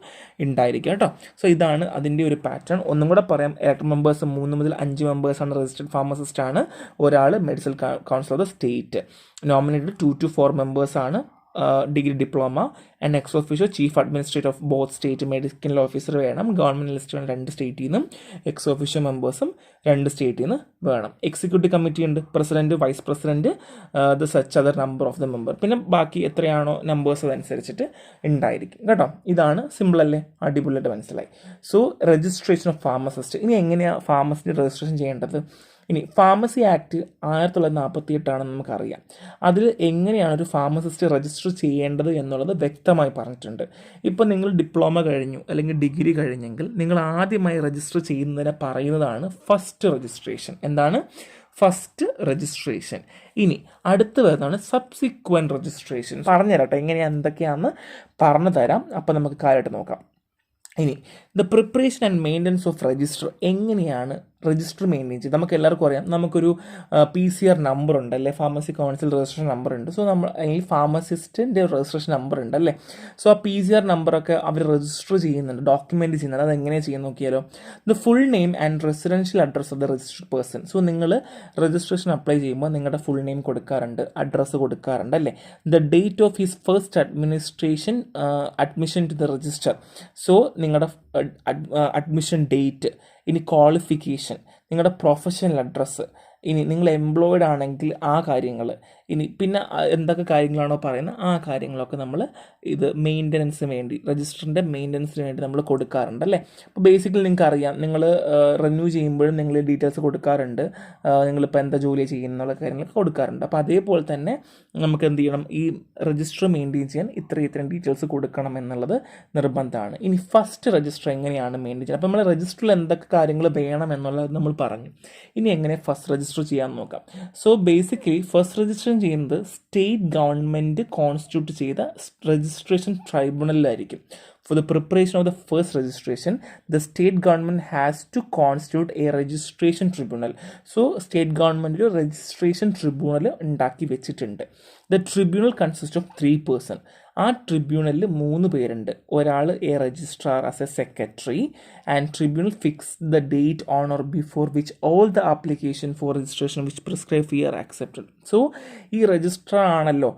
ഉണ്ടായിരിക്കുക കേട്ടോ. സോ ഇതാണ് അതിൻ്റെ ഒരു പാറ്റേൺ. ഒന്നും കൂടെ പറയാം, ഇലക്ടഡ് മെമ്പേഴ്സ് 3 മുതൽ 5 മെമ്പേഴ്സാണ് രജിസ്റ്റർഡ് ഫാർമസിസ്റ്റ് ആണ്. ഒരാൾ medical council of the state. Nominated 2 to 4 മെമ്പേഴ്സാണ് degree diploma. And ex officio chief administrator of both state medical officer വേണം. ഗവൺമെൻറ് ലിസ്റ്റ് വേണം 2 സ്റ്റേറ്റിൽ നിന്നും. എക്സ് ഓഫീഷ്യോ മെമ്പേഴ്സും 2 സ്റ്റേറ്റിൽ നിന്ന് വേണം. എക്സിക്യൂട്ടീവ് കമ്മിറ്റി ഉണ്ട്, president, vice president, the such other number of the member. പിന്നെ ബാക്കി എത്രയാണോ നമ്പേഴ്സ് അതനുസരിച്ചിട്ട് ഉണ്ടായിരിക്കും കേട്ടോ. ഇതാണ് സിമ്പിൾ അല്ലേ, അടിപൊളിയായിട്ട് മനസ്സിലായി. So registration of pharmacist. ഇനി എങ്ങനെയാണ് ഫാർമസിസ്റ്റ് രജിസ്ട്രേഷൻ ചെയ്യേണ്ടത്? ഇനി ഫാർമസി ആക്ട് 1948 നമുക്കറിയാം. അതിൽ എങ്ങനെയാണ് ഒരു ഫാർമസിസ്റ്റ് രജിസ്റ്റർ ചെയ്യേണ്ടത് എന്നുള്ളത് വ്യക്തമായി പറഞ്ഞിട്ടുണ്ട്. ഇപ്പോൾ നിങ്ങൾ ഡിപ്ലോമ കഴിഞ്ഞു അല്ലെങ്കിൽ ഡിഗ്രി കഴിഞ്ഞെങ്കിൽ നിങ്ങൾ ആദ്യമായി രജിസ്റ്റർ ചെയ്യുന്നതിനെ പറയുന്നതാണ് ഫസ്റ്റ് രജിസ്ട്രേഷൻ. എന്താണ്? First registration. ഇനി അടുത്ത് വരുന്നതാണ് സബ്സിക്വൻറ്റ് രജിസ്ട്രേഷൻ. പറഞ്ഞുതരാം കേട്ടോ, എങ്ങനെയാണ് എന്തൊക്കെയാണെന്ന് പറഞ്ഞു തരാം. അപ്പോൾ നമുക്ക് കാര്യമായിട്ട് നോക്കാം. ഇനി the preparation and maintenance of register. എങ്ങനെയാണ് രജിസ്റ്റർ മെയിൻറ്റെയിൻ ചെയ്ത്? നമുക്ക് എല്ലാവർക്കും അറിയാം, നമുക്കൊരു PCR നമ്പർ ഉണ്ട് അല്ലേ, ഫാർമസി കൗൺസിൽ രജിസ്ട്രേഷൻ നമ്പർ ഉണ്ട്. സോ നമ്മൾ ഈ ഫാർമസിസ്റ്റിൻ്റെ രജിസ്ട്രേഷൻ നമ്പർ ഉണ്ട് അല്ലേ. സോ ആ PCR നമ്പറൊക്കെ അവർ രജിസ്റ്റർ ചെയ്യുന്നുണ്ട്, ഡോക്യുമെൻറ്റ് ചെയ്യുന്നുണ്ട്. അത് എങ്ങനെയാണ് ചെയ്യാൻ നോക്കിയാലോ? The full name and residential address of the registered person. So നിങ്ങൾ രജിസ്ട്രേഷൻ അപ്ലൈ ചെയ്യുമ്പോൾ നിങ്ങളുടെ ഫുൾ നെയിം കൊടുക്കാറുണ്ട്, അഡ്രസ്സ് കൊടുക്കാറുണ്ട് അല്ലേ. The date of his first admission to the register. So നിങ്ങളുടെ അഡ്മിഷൻ ഡേറ്റ്. ഇനി ക്വാളിഫിക്കേഷൻ, നിങ്ങളുടെ പ്രൊഫഷണൽ അഡ്രസ്സ്. ഇനി നിങ്ങൾ എംപ്ലോയിഡ് ആണെങ്കിൽ ആ കാര്യങ്ങൾ. ഇനി പിന്നെ എന്തൊക്കെ കാര്യങ്ങളാണോ പറയുന്നത് ആ കാര്യങ്ങളൊക്കെ നമ്മൾ ഇത് മെയിൻ്റനൻസിന് വേണ്ടി, രജിസ്റ്ററിൻ്റെ മെയിൻ്റനൻസിന് വേണ്ടി നമ്മൾ കൊടുക്കാറുണ്ട് അല്ലേ. അപ്പോൾ ബേസിക്കലി നിങ്ങൾക്ക് അറിയാം, നിങ്ങൾ റിന്യൂ ചെയ്യുമ്പോഴും നിങ്ങൾ ഡീറ്റെയിൽസ് കൊടുക്കാറുണ്ട്, നിങ്ങളിപ്പോൾ എന്താ ജോലി ചെയ്യുന്നുള്ള കാര്യങ്ങളൊക്കെ കൊടുക്കാറുണ്ട്. അപ്പോൾ അതേപോലെ തന്നെ നമുക്ക് എന്ത് ചെയ്യണം, ഈ രജിസ്റ്റർ മെയിൻറ്റെയിൻ ചെയ്യാൻ ഇത്രയും ഡീറ്റെയിൽസ് കൊടുക്കണം എന്നുള്ളത് നിർബന്ധമാണ്. ഇനി ഫസ്റ്റ് രജിസ്റ്റർ എങ്ങനെയാണ് മെയിൻറ്റെയിൻ ചെയ്യുന്നത്? അപ്പോൾ നമ്മൾ രജിസ്റ്ററിൽ എന്തൊക്കെ കാര്യങ്ങൾ വേണം എന്നുള്ളത് നമ്മൾ പറഞ്ഞു. ഇനി എങ്ങനെ ഫസ്റ്റ് രജിസ്റ്റർ ചെയ്യാൻ നോക്കാം. സോ ബേസിക്കലി ഫസ്റ്റ് രജിസ്റ്റർ ചെയ്യുന്നത് സ്റ്റേറ്റ് ഗവൺമെൻറ് കോൺസ്റ്റിറ്റ്യൂട്ട് ചെയ്ത registration ട്രൈബ്യൂണലിലായിരിക്കും. For the preparation of the first registration, the state government has to constitute a registration tribunal. So state government ഒരു registration tribunal ഉണ്ടാക്കി വെച്ചിട്ടുണ്ട്. The tribunal consists of 3 persons. ആ ട്രിബ്യൂണലിൽ 3 പേരുണ്ട്. ഒരാൾ A registrar as A secretary, and tribunal fix the date on or before which all the application for registration which prescribe fee R accepted. So ഈ രജിസ്ട്രാർ ആണല്ലോ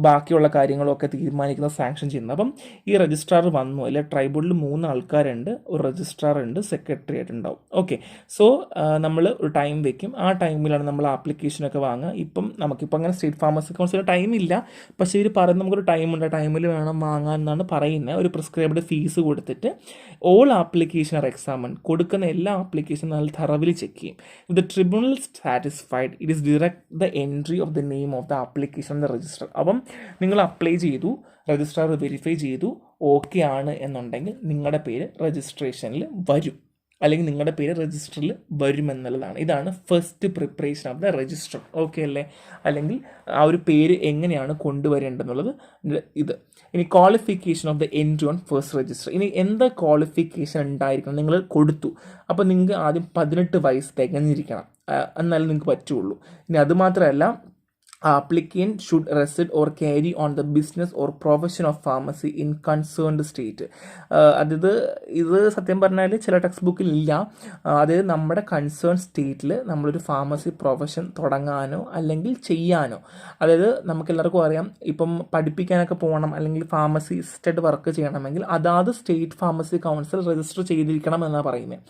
ബാക്കിയുള്ള കാര്യങ്ങളൊക്കെ തീരുമാനിക്കുന്ന, സാങ്ഷൻ ചെയ്യുന്നത്. അപ്പം ഈ രജിസ്ട്രാർ വന്നു അല്ലെ, ട്രൈബ്യൂണലിൽ 3 ആൾക്കാരുണ്ട്, ഒരു രജിസ്ട്രാർ ഉണ്ട്, സെക്രട്ടറി ആയിട്ട് ഉണ്ടാവും. ഓക്കെ, സോ നമ്മൾ ഒരു ടൈം വെക്കും. ആ ടൈമിലാണ് നമ്മൾ ആപ്ലിക്കേഷനൊക്കെ വാങ്ങുക. ഇപ്പം നമുക്കിപ്പോൾ അങ്ങനെ സ്റ്റേറ്റ് ഫാർമസി കൗൺസിലിന് ടൈമില്ല, പക്ഷേ ഇവർ പറയുന്നത് നമുക്കൊരു ടൈമുണ്ട്, ടൈമിൽ വേണം വാങ്ങാൻ എന്നാണ് പറയുന്നത്. ഒരു പ്രിസ്ക്രൈബ്ഡ് ഫീസ് കൊടുത്തിട്ട് ഓൾ ആപ്ലിക്കേഷൻ ആർ എക്സാമിൻ, കൊടുക്കുന്ന എല്ലാ ആപ്ലിക്കേഷനും നല്ല തറവിൽ ചെക്ക് ചെയ്യും. If the tribunal satisfied it is direct the entry of the name of the application the register. അപ്പം നിങ്ങൾ അപ്ലൈ ചെയ്തു, രജിസ്ട്രാർ വെരിഫൈ ചെയ്തു, ഓക്കെ ആണ് എന്നുണ്ടെങ്കിൽ നിങ്ങളുടെ പേര് രജിസ്ട്രേഷനിൽ വരും, അല്ലെങ്കിൽ നിങ്ങളുടെ പേര് രജിസ്റ്ററിൽ വരുമെന്നുള്ളതാണ്. ഇതാണ് first preparation of the register. Okay അല്ലേ? അല്ലെങ്കിൽ ആ ഒരു പേര് എങ്ങനെയാണ് കൊണ്ടുവരേണ്ടതെന്നുള്ളത് ഇത്. ഇനി qualification of the entry on first register. ഇനി എന്താ ക്വാളിഫിക്കേഷൻ ഉണ്ടായിരിക്കണം? നിങ്ങൾ കൊടുത്തു, അപ്പോൾ നിങ്ങൾക്ക് ആദ്യം 18 വയസ്സ് തികഞ്ഞിരിക്കണം, എന്നാലും നിങ്ങൾക്ക് പറ്റുള്ളൂ. ഇനി അതുമാത്രമല്ല, applicant should reside or carry on the business or profession of pharmacy in concerned state. അതായത് ഇത് സത്യം പറഞ്ഞാൽ ചില ടെക്സ്റ്റ് ബുക്കിൽ ഇല്ല. അതായത് നമ്മുടെ കൺസേൺ സ്റ്റേറ്റിൽ നമ്മളൊരു ഫാർമസി പ്രൊഫഷൻ തുടങ്ങാനോ അല്ലെങ്കിൽ ചെയ്യാനോ, അതായത് നമുക്കെല്ലാവർക്കും അറിയാം, ഇപ്പം പഠിപ്പിക്കാനൊക്കെ പോകണം അല്ലെങ്കിൽ ഫാർമസിസ്റ്റായിട്ട് വർക്ക് ചെയ്യണമെങ്കിൽ അതാത് സ്റ്റേറ്റ് ഫാർമസി കൗൺസിൽ രജിസ്റ്റർ ചെയ്തിരിക്കണം എന്നാണ് പറയുന്നത്.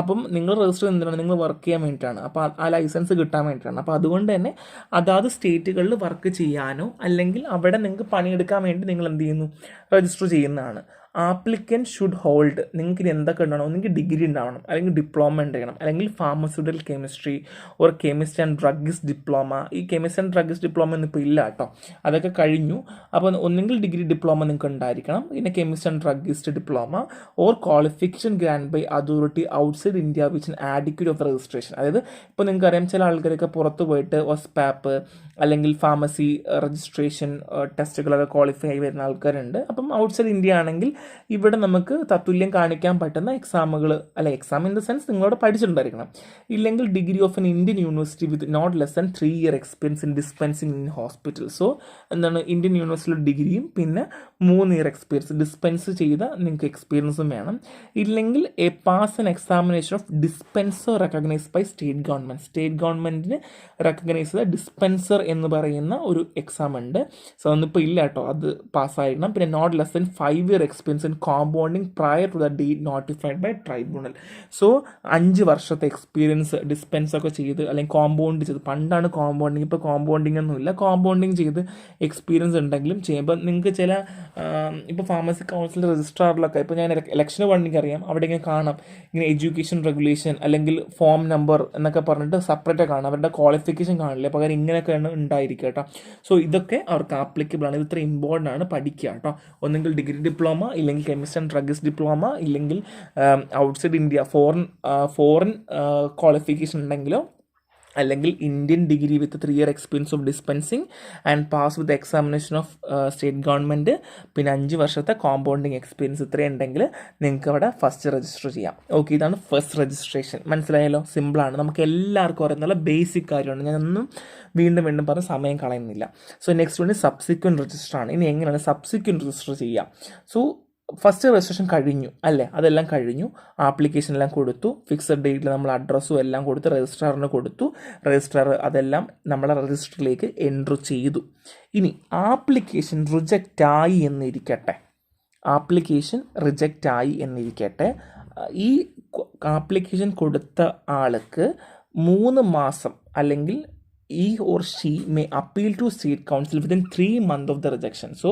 അപ്പം നിങ്ങൾ രജിസ്റ്റർ എന്തിനാണ്? നിങ്ങൾ വർക്ക് ചെയ്യാൻ വേണ്ടിയിട്ടാണ്, അപ്പോൾ ആ ലൈസൻസ് കിട്ടാൻ വേണ്ടിയിട്ടാണ്. അപ്പോൾ അതുകൊണ്ട് തന്നെ അതാത് സ്റ്റേറ്റുകളിൽ വർക്ക് ചെയ്യാനോ അല്ലെങ്കിൽ അവിടെ നിങ്ങൾക്ക് പണിയെടുക്കാൻ വേണ്ടി നിങ്ങൾ എന്ത് ചെയ്യുന്നു? രജിസ്റ്റർ ചെയ്യുന്നതാണ്. ആപ്ലിക്കൻറ്റ് ഷുഡ് ഹോൾഡ്, നിങ്ങൾക്ക് ഇനി എന്തൊക്കെ ഉണ്ടാവണം? ഒന്നെങ്കിൽ ഡിഗ്രി ഉണ്ടാവണം, അല്ലെങ്കിൽ ഡിപ്ലോമ ഉണ്ടാകണം, അല്ലെങ്കിൽ pharmaceutical chemistry or chemist and druggist diploma. ഈ കെമിസ്റ്റ് ആൻഡ് ഡ്രഗ്ഗിസ്റ്റ് ഡിപ്ലോമ ഒന്നും ഇല്ല കേട്ടോ, അതൊക്കെ കഴിഞ്ഞു. അപ്പോൾ ഒന്നെങ്കിൽ ഡിഗ്രി ഡിപ്ലോമ നിങ്ങൾക്ക് ഉണ്ടായിരിക്കണം, പിന്നെ chemist and druggist diploma or qualification grand by authority outside India which adequate of registration. അതായത് ഇപ്പോൾ നിങ്ങൾക്ക് അറിയാം, ചില ആൾക്കാരൊക്കെ പുറത്ത് പോയിട്ട് ഒസ്പാപ്പ് അല്ലെങ്കിൽ ഫാർമസി രജിസ്ട്രേഷൻ ടെസ്റ്റുകളൊക്കെ ക്വാളിഫൈ ആയി വരുന്ന ആൾക്കാരുണ്ട്. അപ്പം ഔട്ട്സൈഡ് ഇന്ത്യ ആണെങ്കിൽ ഇവിടെ നമുക്ക് തത്തുല്യം കാണിക്കാൻ പറ്റുന്ന എക്സാമുകൾ, അല്ല എക്സാം ഇൻ ദ സെൻസ് നിങ്ങളോട് പഠിച്ചിട്ടുണ്ടായിരിക്കണം. ഇല്ലെങ്കിൽ degree of an Indian university with not less than 3 year experience in dispensing in hospital. So എന്താണ്, ഇന്ത്യൻ യൂണിവേഴ്സിറ്റിയുടെ ഡിഗ്രിയും പിന്നെ 3 year എക്സ്പീരിയൻസ് ഡിസ്പെൻസ് ചെയ്ത നിങ്ങൾക്ക് എക്സ്പീരിയൻസും വേണം. ഇല്ലെങ്കിൽ a pass an examination of dispenser recognised by state government. State ഗവൺമെൻറ്റിന് റെക്കഗ്നൈസ് ചെയ്ത ഡിസ്പെൻസർ എന്ന് പറയുന്ന ഒരു എക്സാം ഉണ്ട്. സോ അതൊന്നിപ്പോൾ ഇല്ല കേട്ടോ, അത് പാസ്സായിരിക്കണം. പിന്നെ not less than 5 year experience in compounding prior to the date notified by tribunal. So 5 വർഷത്തെ എക്സ്പീരിയൻസ് ഡിസ്പെൻസ് ഒക്കെ ചെയ്ത് അല്ലെങ്കിൽ കോമ്പൗണ്ട് ചെയ്ത്, പണ്ടാണ് കോമ്പൗണ്ടിങ്, ഇപ്പോൾ കോമ്പൗണ്ടിങ് ഒന്നുമില്ല, കോമ്പൗണ്ടിങ് ചെയ്ത് എക്സ്പീരിയൻസ് ഉണ്ടെങ്കിലും ചെയ്യുമ്പോൾ നിങ്ങൾക്ക് ചില ഇപ്പോൾ ഫാർമസി കൗൺസിൽ രജിസ്ട്രാറിലൊക്കെ, ഇപ്പോൾ ഞാൻ ഇലക്ഷന് വേണ്ടി അറിയാം, അവിടെ ഇങ്ങനെ കാണാം ഇങ്ങനെ എഡ്യൂക്കേഷൻ റെഗുലേഷൻ അല്ലെങ്കിൽ ഫോം നമ്പർ എന്നൊക്കെ പറഞ്ഞിട്ട് സെപ്പറേറ്റ് കാണാം, അവരുടെ ക്വാളിഫിക്കേഷൻ കാണില്ല, പകരം ഇങ്ങനെയൊക്കെയാണ് ഉണ്ടായിരിക്കുക കേട്ടോ. സോ ഇതൊക്കെ അവർക്ക് ആപ്ലിക്കബിൾ ആണ്. ഇത് ഇത്ര ഇമ്പോർട്ടൻ്റ് ആണ്, പഠിക്കുക കേട്ടോ. ഒന്നെങ്കിൽ ഡിഗ്രി ഡിപ്ലോമ, ഇല്ലെങ്കിൽ കെമിസ്ട്രി ആൻഡ് ഡ്രഗ്സ് ഡിപ്ലോമ, ഇല്ലെങ്കിൽ ഔട്ട്സൈഡ് ഇന്ത്യ ഫോറിൻ ക്വാളിഫിക്കേഷൻ ഉണ്ടെങ്കിലോ, അല്ലെങ്കിൽ Indian degree with 3 year experience of dispensing and pass with examination of state government, പിന്നെ 5 വർഷത്തെ കോമ്പൗണ്ടിങ് എക്സ്പീരിയൻസ് ഇത്രയും ഉണ്ടെങ്കിൽ നിങ്ങൾക്ക് അവിടെ ഫസ്റ്റ് രജിസ്റ്റർ ചെയ്യാം. ഓക്കെ, ഇതാണ് ഫസ്റ്റ് രജിസ്ട്രേഷൻ. മനസ്സിലായല്ലോ, സിമ്പിളാണ്, നമുക്ക് എല്ലാവർക്കും അറിയുന്നുള്ള ബേസിക് കാര്യമാണ്. ഞാനൊന്നും വീണ്ടും പറഞ്ഞ് സമയം കളയുന്നില്ല. So next one subsequent register ആണ്. ഇനി എങ്ങനെയാണ് സബ്സിക്വൻറ്റ് രജിസ്റ്റർ ചെയ്യുക? സോ ഫസ്റ്റ് രജിസ്ട്രേഷൻ കഴിഞ്ഞു അല്ലേ, അതെല്ലാം കഴിഞ്ഞു, ആപ്ലിക്കേഷൻ എല്ലാം കൊടുത്തു, ഫിക്സഡ് ഡേറ്റിൽ നമ്മൾ അഡ്രസ്സും എല്ലാം കൊടുത്ത് രജിസ്ട്രാറിന് കൊടുത്തു, രജിസ്ട്രാർ അതെല്ലാം നമ്മളെ രജിസ്റ്ററിലേക്ക് എൻട്രി ചെയ്തു. ഇനി ആപ്ലിക്കേഷൻ റിജക്റ്റ് ആയി എന്നിരിക്കട്ടെ, ഈ ആപ്ലിക്കേഷൻ കൊടുത്ത ആൾക്ക് 3 മാസം അല്ലെങ്കിൽ he or she may appeal to state council within 3 months of the rejection. So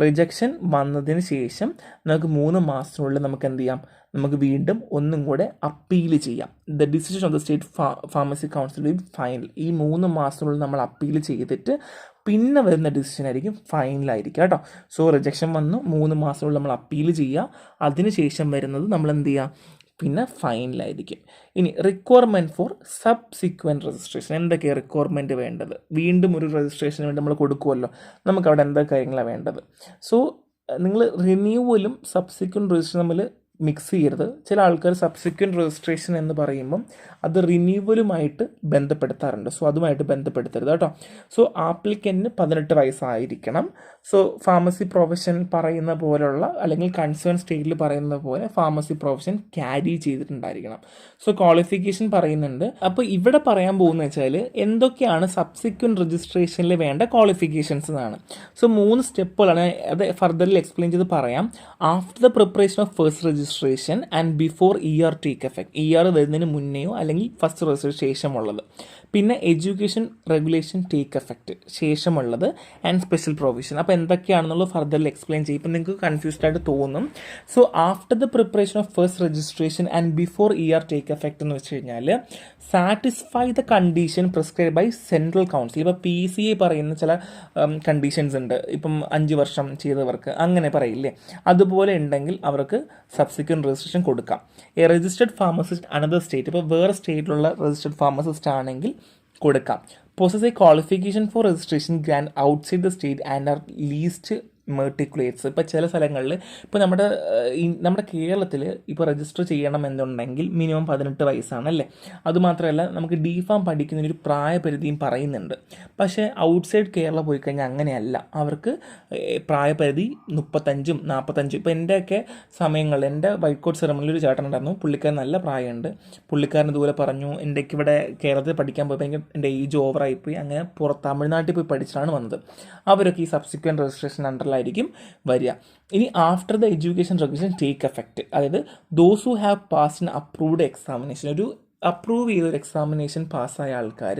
rejection വന്നതിന് ശേഷം നമുക്ക് 3 മാസത്തിനുള്ളിൽ നമുക്ക് എന്ത് ചെയ്യാം, നമുക്ക് വീണ്ടും ഒന്നും കൂടെ അപ്പീൽ ചെയ്യാം. The decision of the state pharmacy council will final. ഈ 3 മാസത്തിനുള്ളിൽ നമ്മൾ അപ്പീൽ ചെയ്തിട്ട് പിന്നെ വരുന്ന ഡിസിഷൻ ആയിരിക്കും ഫൈനലായിരിക്കും കേട്ടോ. സോ റിജക്ഷൻ വന്നു, 3 മാസത്തിനുള്ളിൽ നമ്മൾ അപ്പീൽ ചെയ്യുക, അതിനുശേഷം വരുന്നത് നമ്മൾ എന്ത് ചെയ്യുക, പിന്നെ ഫൈനലായിരിക്കും. ഇനി റിക്വയർമെൻറ്റ് ഫോർ സബ്സിക്വൻറ്റ് രജിസ്ട്രേഷൻ. എന്തൊക്കെയാണ് റിക്വയർമെൻറ്റ് വേണ്ടത്? വീണ്ടും ഒരു രജിസ്ട്രേഷന് വേണ്ടി നമ്മൾ കൊടുക്കുമല്ലോ, നമുക്കവിടെ എന്തൊക്കെ കാര്യങ്ങളാണ് വേണ്ടത്? സോ നിങ്ങൾ റിന്യൂവലും സബ്സിക്വൻറ്റ് രജിസ്ട്രേഷൻ തമ്മിൽ മിക്സ് ചെയ്യരുത്. ചില ആൾക്കാർ സബ്സിക്വൻറ്റ് രജിസ്ട്രേഷൻ എന്ന് പറയുമ്പം അത് റിന്യൂവലുമായിട്ട് ബന്ധപ്പെടുത്താറുണ്ട്. സോ അതുമായിട്ട് ബന്ധപ്പെടുത്തരുത് കേട്ടോ. സോ ആപ്ലിക്കൻറ്റിന് 18 വയസ്സായിരിക്കണം. സോ ഫാർമസി പ്രൊഫഷൻ പറയുന്ന പോലുള്ള അല്ലെങ്കിൽ കൺസേൺ സ്റ്റേറ്റിൽ പറയുന്ന പോലെ ഫാർമസി പ്രൊഫഷൻ ക്യാരി ചെയ്തിട്ടുണ്ടായിരിക്കണം. സോ ക്വാളിഫിക്കേഷൻ പറയുന്നുണ്ട്. അപ്പോൾ ഇവിടെ പറയാൻ പോകുന്നത് വെച്ചാൽ എന്തൊക്കെയാണ് സബ്സിക്വൻറ്റ് രജിസ്ട്രേഷനിൽ വേണ്ട ക്വാളിഫിക്കേഷൻസ് എന്നാണ്. സോ 3 സ്റ്റെപ്പുകളാണ്, അത് ഫർദറിൽ എക്സ്പ്ലെയിൻ ചെയ്ത് പറയാം. After the preparation of first registration and before ER take effect, ER വരുന്നതിന് മുന്നെയോ അല്ലെങ്കിൽ ഫസ്റ്റ് രജിസ്ട്രേഷൻ ശേഷമുള്ളത്. പിന്നെ എഡ്യൂക്കേഷൻ റെഗുലേഷൻ ടേക്ക് എഫക്റ്റ് ശേഷമുള്ളത് ആൻഡ് സ്പെഷ്യൽ പ്രൊവിഷൻ. അപ്പോൾ എന്തൊക്കെയാണെന്നുള്ളത് ഫർദറിൽ എക്സ്പ്ലെയിൻ ചെയ്യും. ഇപ്പം നിങ്ങൾക്ക് കൺഫ്യൂസ്ഡ് ആയിട്ട് തോന്നും. So after the preparation of first registration and before ER take effect എന്ന് വെച്ച് കഴിഞ്ഞാൽ satisfy the condition prescribe by central council. ഇപ്പോൾ PCA പറയുന്ന ചില കണ്ടീഷൻസ് ഉണ്ട്, ഇപ്പം 5 വർഷം ചെയ്തവർക്ക് അങ്ങനെ പറയില്ലേ, അതുപോലെ ഉണ്ടെങ്കിൽ അവർക്ക് സബ്സിക്വൻറ്റ് രജിസ്ട്രേഷൻ കൊടുക്കാം. A registered pharmacist another state, ഇപ്പോൾ വേറെ സ്റ്റേറ്റിലുള്ള രജിസ്റ്റേർഡ് ഫാർമസിസ്റ്റ് ആണെങ്കിൽ കൊടുക്കാം. Possess a qualification for registration grand outside the state and are least matriculates. ഇപ്പോൾ ചില സ്ഥലങ്ങളിൽ, ഇപ്പോൾ നമ്മുടെ കേരളത്തിൽ ഇപ്പോൾ രജിസ്റ്റർ ചെയ്യണം എന്നുണ്ടെങ്കിൽ മിനിമം 18 വയസ്സാണല്ലേ. അതുമാത്രമല്ല നമുക്ക് DPharm പഠിക്കുന്നതിനൊരു പ്രായപരിധിയും പറയുന്നുണ്ട്. പക്ഷേ ഔട്ട്സൈഡ് കേരള പോയി കഴിഞ്ഞാൽ അങ്ങനെയല്ല, അവർക്ക് പ്രായപരിധി 35, 45. ഇപ്പോൾ എൻ്റെയൊക്കെ സമയങ്ങളിൽ എൻ്റെ വൈറ്റ് കോട്ട് സെറമണിയിൽ ഒരു ചേട്ടൻ ഉണ്ടായിരുന്നു, പുള്ളിക്കാരൻ നല്ല പ്രായമുണ്ട്. പുള്ളിക്കാരൻ ഇതുപോലെ പറഞ്ഞു, എൻ്റെക്ക് ഇവിടെ കേരളത്തിൽ പഠിക്കാൻ പോയപ്പോൾ എൻ്റെ ഏജ് ഓവറായിപ്പോയി, അങ്ങനെ തമിഴ്നാട്ടിൽ പോയി പഠിച്ചിട്ടാണ് വന്നത്. അവരൊക്കെ ഈ സബ്സിക്വൻറ്റ് രജിസ്ട്രേഷൻ അണ്ടറിലായിരിക്കും വരിക. ഇനി after the education regulation take effect, അതായത് those who have passed an approved examination, ഒരു അപ്രൂവ് ചെയ്തൊരു എക്സാമിനേഷൻ പാസ്സായ ആൾക്കാർ,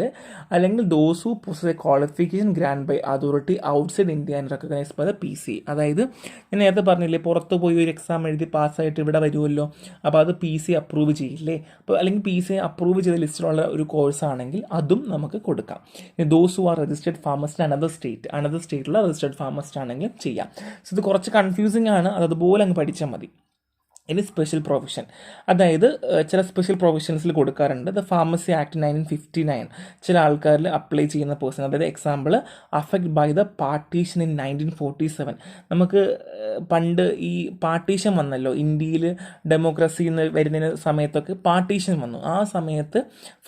അല്ലെങ്കിൽ those who possess a qualification grand by authority outside India and recognised by the PCA. അതായത് ഞാൻ നേരത്തെ പറഞ്ഞില്ലേ, പുറത്ത് പോയി ഒരു എക്സാം എഴുതി പാസ്സായിട്ട് ഇവിടെ വരുമല്ലോ, അപ്പോൾ അത് PCA അപ്രൂവ് ചെയ്യില്ലേ. അപ്പോൾ അല്ലെങ്കിൽ PCA അപ്രൂവ് ചെയ്ത ലിസ്റ്റിലുള്ള ഒരു കോഴ്സാണെങ്കിൽ അതും നമുക്ക് കൊടുക്കാം. Those who are registered pharmacist another സ്റ്റേറ്റിലുള്ള രജിസ്റ്റേർഡ് ഫാർമസിസ്റ്റ് ആണെങ്കിൽ ചെയ്യാം. സോ ഇത് കുറച്ച് കൺഫ്യൂസിങ് ആണ്, അതുപോലെ അങ്ങ് പഠിച്ചാൽ മതി. ഇനി സ്പെഷ്യൽ പ്രൊവിഷൻ, അതായത് ചില സ്പെഷ്യൽ പ്രൊവിഷൻസിൽ കൊടുക്കാറുണ്ട്. ദ ഫാർമസി ആക്ട് 1959 ചില ആൾക്കാരിൽ അപ്ലൈ ചെയ്യുന്ന പേഴ്സൺ, അതായത് example affect by the partition in 1947. നമുക്ക് പണ്ട് ഈ പാർട്ടീഷൻ വന്നല്ലോ, ഇന്ത്യയിൽ ഡെമോക്രസി വരുന്ന സമയത്തൊക്കെ പാർട്ടീഷൻ വന്നു. ആ സമയത്ത്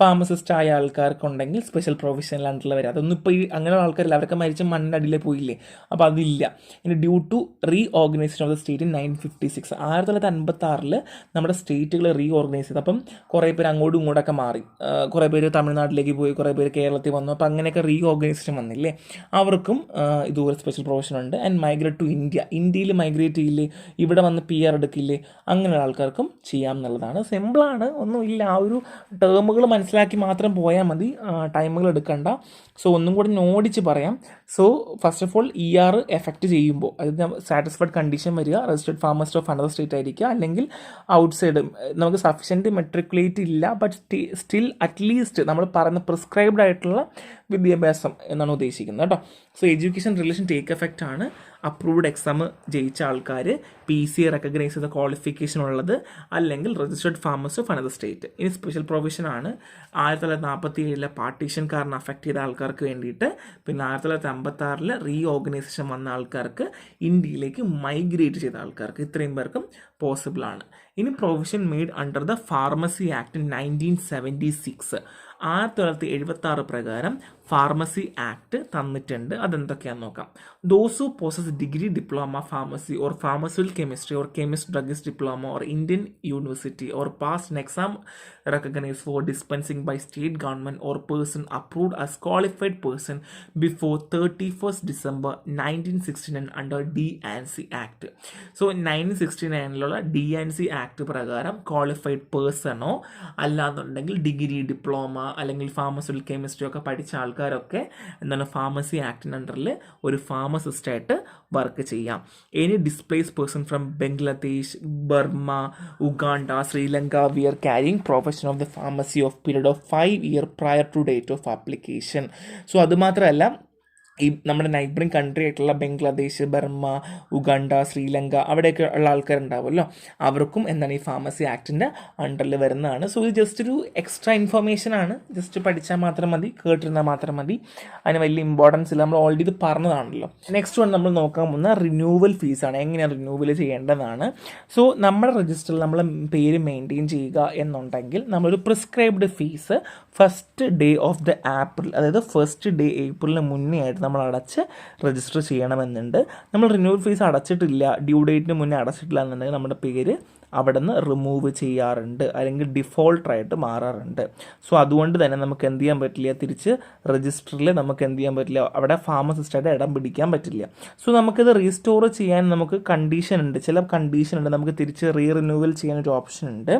ഫാർമസിസ്റ്റ് ആയ ആൾക്കാർക്കുണ്ടെങ്കിൽ സ്പെഷ്യൽ പ്രൊവിഷനിലാണ്ടുള്ള വരിക. അതൊന്നും ഇപ്പോൾ ഈ അങ്ങനെയുള്ള ആൾക്കാരില്ല, അവരൊക്കെ മരിച്ച മണ്ണിൻ്റെ അടിയിലേ പോയില്ലേ, അപ്പോൾ അതില്ല. ഇനി due to reorganization of the state in 1956 1956 നമ്മുടെ സ്റ്റേറ്റുകൾ റീ ഓർഗനൈസ് ചെയ്തു. അപ്പം കുറേ പേര് അങ്ങോട്ടും ഇങ്ങോട്ടൊക്കെ മാറി, കുറേ പേര് തമിഴ്നാട്ടിലേക്ക് പോയി, കുറേ പേര് കേരളത്തിൽ വന്നു. അപ്പോൾ അങ്ങനെയൊക്കെ റീ ഓർഗനൈസേഷൻ വന്നില്ലേ, അവർക്കും ഇതുപോലെ സ്പെഷ്യൽ പ്രൊവിഷൻ ഉണ്ട്. ആൻഡ് മൈഗ്രേറ്റ് ടു ഇന്ത്യയിൽ മൈഗ്രേറ്റ് ചെയ്യില്ലേ, ഇവിടെ വന്ന് PR എടുക്കില്ലേ, അങ്ങനെയുള്ള ആൾക്കാർക്കും ചെയ്യാം എന്നുള്ളതാണ്. സിമ്പിളാണ്, ഒന്നുമില്ല. ആ ഒരു ടേമുകൾ മനസ്സിലാക്കി മാത്രം പോയാൽ മതി, ടൈമുകൾ എടുക്കണ്ട. സോ ഒന്നും കൂടി നോടിച്ച് പറയാം. So first of all ER effect ചെയ്യുമ്പോൾ അതായത് സാറ്റിസ്ഫൈഡ് കണ്ടീഷൻ വരിക, registered pharmacist of another state ആയിരിക്കുക, അല്ലെങ്കിൽ ഔട്ട്സൈഡ് നമുക്ക് സഫിഷ്യൻറ്റ് മെട്രിക്കുലേറ്റ് ഇല്ല, ബട്ട് സ്റ്റിൽ അറ്റ്ലീസ്റ്റ് നമ്മൾ പറയുന്ന പ്രിസ്ക്രൈബ്ഡ് ആയിട്ടുള്ള വിദ്യാഭ്യാസം എന്നാണ് ഉദ്ദേശിക്കുന്നത് കേട്ടോ. So education relation take effect ആണ് അപ്രൂവ്ഡ് എക്സാം ജയിച്ച ആൾക്കാർ, PCA റെക്കഗ്നൈസ് ചെയ്ത ക്വാളിഫിക്കേഷൻ ഉള്ളത്, അല്ലെങ്കിൽ registered pharmacist of another state. ഇനി സ്പെഷ്യൽ പ്രൊവിഷൻ ആണ് 1947 പാർട്ടീഷൻ കാരണം അഫക്റ്റ് ചെയ്ത ആൾക്കാർക്ക് വേണ്ടിയിട്ട്, പിന്നെ 1956 റീ ഓർഗനൈസേഷൻ വന്ന ആൾക്കാർക്ക്, ഇന്ത്യയിലേക്ക് മൈഗ്രേറ്റ് ചെയ്ത ആൾക്കാർക്ക്, ഇത്രയും പേർക്കും പോസിബിൾ ആണ്. ഇനി provision made under the pharmacy act 1976 1976 പ്രകാരം ഫാർമസി ആക്ട് തന്നിട്ടുണ്ട്. അതെന്തൊക്കെയാണെന്ന് നോക്കാം. Those who poses degree diploma pharmacy or pharmaceutical chemistry or chemist druggist diploma or Indian university or pass an exam recognized for dispensing by state government or person approved as qualified person before 31st December 1969 under D&C Act. So 1969 D&C Act പ്രകാരം ക്വാളിഫൈഡ് പേഴ്സണോ അല്ലാന്നുണ്ടെങ്കിൽ ഡിഗ്രി ഡിപ്ലോമ അല്ലെങ്കിൽ ഫാർമസ്യൂട്ടിക്കൽ കെമിസ്ട്രി ഒക്കെ പഠിച്ച ആൾക്കാരൊക്കെ എന്താണ് ഫാർമസി ആക്ടിന് അണ്ടറിൽ ഒരു ഫാർമസിസ്റ്റായിട്ട് വർക്ക് ചെയ്യാം. Any displaced person from Bangladesh, Burma, Uganda, Sri Lanka were carrying profession of the pharmacy of period of 5 years prior to date of application. So അതുമാത്രമല്ല, ഈ നമ്മുടെ നൈബറിങ് കൺട്രി ആയിട്ടുള്ള ബംഗ്ലാദേശ്, ബർമ, ഉഗാണ്ട, ശ്രീലങ്ക അവിടെയൊക്കെ ഉള്ള ആൾക്കാരുണ്ടാവുമല്ലോ, അവർക്കും എന്താണ് ഈ ഫാർമസി ആക്ടിൻ്റെ അണ്ടറിൽ വരുന്നതാണ്. സോ ഇത് ജസ്റ്റ് ഒരു എക്സ്ട്രാ ഇൻഫർമേഷൻ ആണ്, ജസ്റ്റ് പഠിച്ചാൽ മാത്രം മതി, കേട്ടിരുന്നാൽ മാത്രം മതി, അതിന് വലിയ ഇമ്പോർട്ടൻസ് ഇല്ല, നമ്മൾ ഓൾറെഡി ഇത് പറഞ്ഞതാണല്ലോ. നെക്സ്റ്റ് വൺ നമ്മൾ നോക്കാൻ പോകുന്ന റിന്യൂവൽ ഫീസാണ്, എങ്ങനെയാണ് റിന്യൂവൽ ചെയ്യേണ്ടതാണ്. സോ നമ്മുടെ രജിസ്റ്ററിൽ നമ്മൾ പേര് മെയിൻറ്റെയിൻ ചെയ്യുക എന്നുണ്ടെങ്കിൽ നമ്മളൊരു prescribed fees first day of the April, അതായത് ഫസ്റ്റ് ഡേ ഏപ്രിലിന് മുന്നേ ആയിട്ട് നമ്മൾ അടച്ച് രജിസ്റ്റർ ചെയ്യണമെന്നുണ്ട്. നമ്മൾ റിന്യൂവൽ ഫീസ് അടച്ചിട്ടില്ല, ഡ്യൂ ഡേറ്റിന് മുന്നേ അടച്ചിട്ടില്ല എന്നുണ്ടെങ്കിൽ നമ്മുടെ പേര് അവിടെ നിന്ന് റിമൂവ് ചെയ്യാറുണ്ട്, അല്ലെങ്കിൽ ഡിഫോൾട്ടറായിട്ട് മാറാറുണ്ട്. സോ അതുകൊണ്ട് തന്നെ നമുക്ക് എന്ത് ചെയ്യാൻ പറ്റില്ല, തിരിച്ച് രജിസ്റ്ററിൽ നമുക്ക് എന്ത് ചെയ്യാൻ പറ്റില്ല, അവിടെ ഫാർമസിസ്റ്റായിട്ട് ഇടം പിടിക്കാൻ പറ്റില്ല. സോ നമുക്കിത് റീസ്റ്റോർ ചെയ്യാൻ നമുക്ക് കണ്ടീഷൻ ഉണ്ട്, ചില കണ്ടീഷൻ ഉണ്ട്, നമുക്ക് തിരിച്ച് റിന്യൂവൽ ചെയ്യാനൊരു ഓപ്ഷൻ ഉണ്ട്.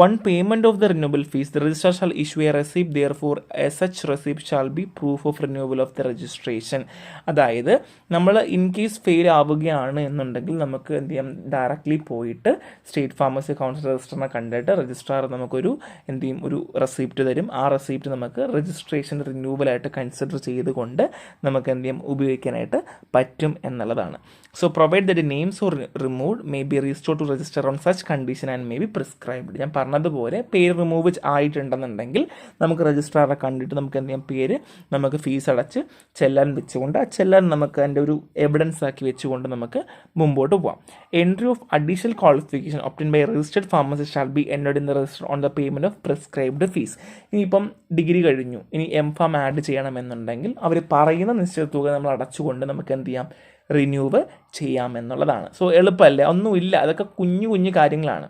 One payment of the renewable fees, the registrar shall issue a receipt, therefore such receipt shall be proof of renewal of the registration. അതായത് നമ്മൾ ഇൻ കേസ് ഫെയിൽ ആവുകയാണ് എന്നുണ്ടെങ്കിൽ നമുക്ക് എന്ത് ചെയ്യാം, ഡയറക്റ്റ്ലി പോയിട്ട് സ്റ്റേറ്റ് ഫാർമസി കൗൺസിൽ രജിസ്റ്ററിനെ കണ്ടിട്ട് രജിസ്ട്രാർ നമുക്കൊരു എന്ത് ചെയ്യും, ഒരു റെസിപ്റ്റ് തരും. ആ റെസിപ്റ്റ് നമുക്ക് രജിസ്ട്രേഷൻ റിന്യൂവലായിട്ട് കൺസിഡർ ചെയ്തുകൊണ്ട് നമുക്ക് എന്ത് ചെയ്യും, ഉപയോഗിക്കാനായിട്ട് പറ്റും എന്നുള്ളതാണ്. So provide that names or removed may be restore to register on such condition and may be prescribed. ഞാൻ പറഞ്ഞതുപോലെ പേര് റിമൂവ് ആയിട്ടുണ്ടെന്നുണ്ടെങ്കിൽ നമുക്ക് രജിസ്ട്രാറെ കണ്ടിട്ട് നമുക്ക് എന്ത് ചെയ്യാം, പേര് നമുക്ക് ഫീസ് അടച്ച് ചെല്ലാൻ വെച്ചുകൊണ്ട്, ആ ചെല്ലാൻ നമുക്ക് അതിൻ്റെ ഒരു എവിഡൻസ് ആക്കി വെച്ചുകൊണ്ട് നമുക്ക് മുമ്പോട്ട് പോകാം. Entry of additional qualification obtained by registered pharmacist shall be entered in the register on the payment of prescribed fees. ഇനിയിപ്പം ഡിഗ്രി കഴിഞ്ഞു, ഇനി MPharm ആഡ് ചെയ്യണമെന്നുണ്ടെങ്കിൽ അവർ പറയുന്ന നിശ്ചിത തുക നമ്മൾ അടച്ചുകൊണ്ട് നമുക്ക് എന്ത് ചെയ്യാം, റിന്യൂവ് ചെയ്യാമെന്നുള്ളതാണ്. സോ എളുപ്പമല്ലേ, ഒന്നുമില്ല, അതൊക്കെ കുഞ്ഞു കുഞ്ഞു കാര്യങ്ങളാണ്.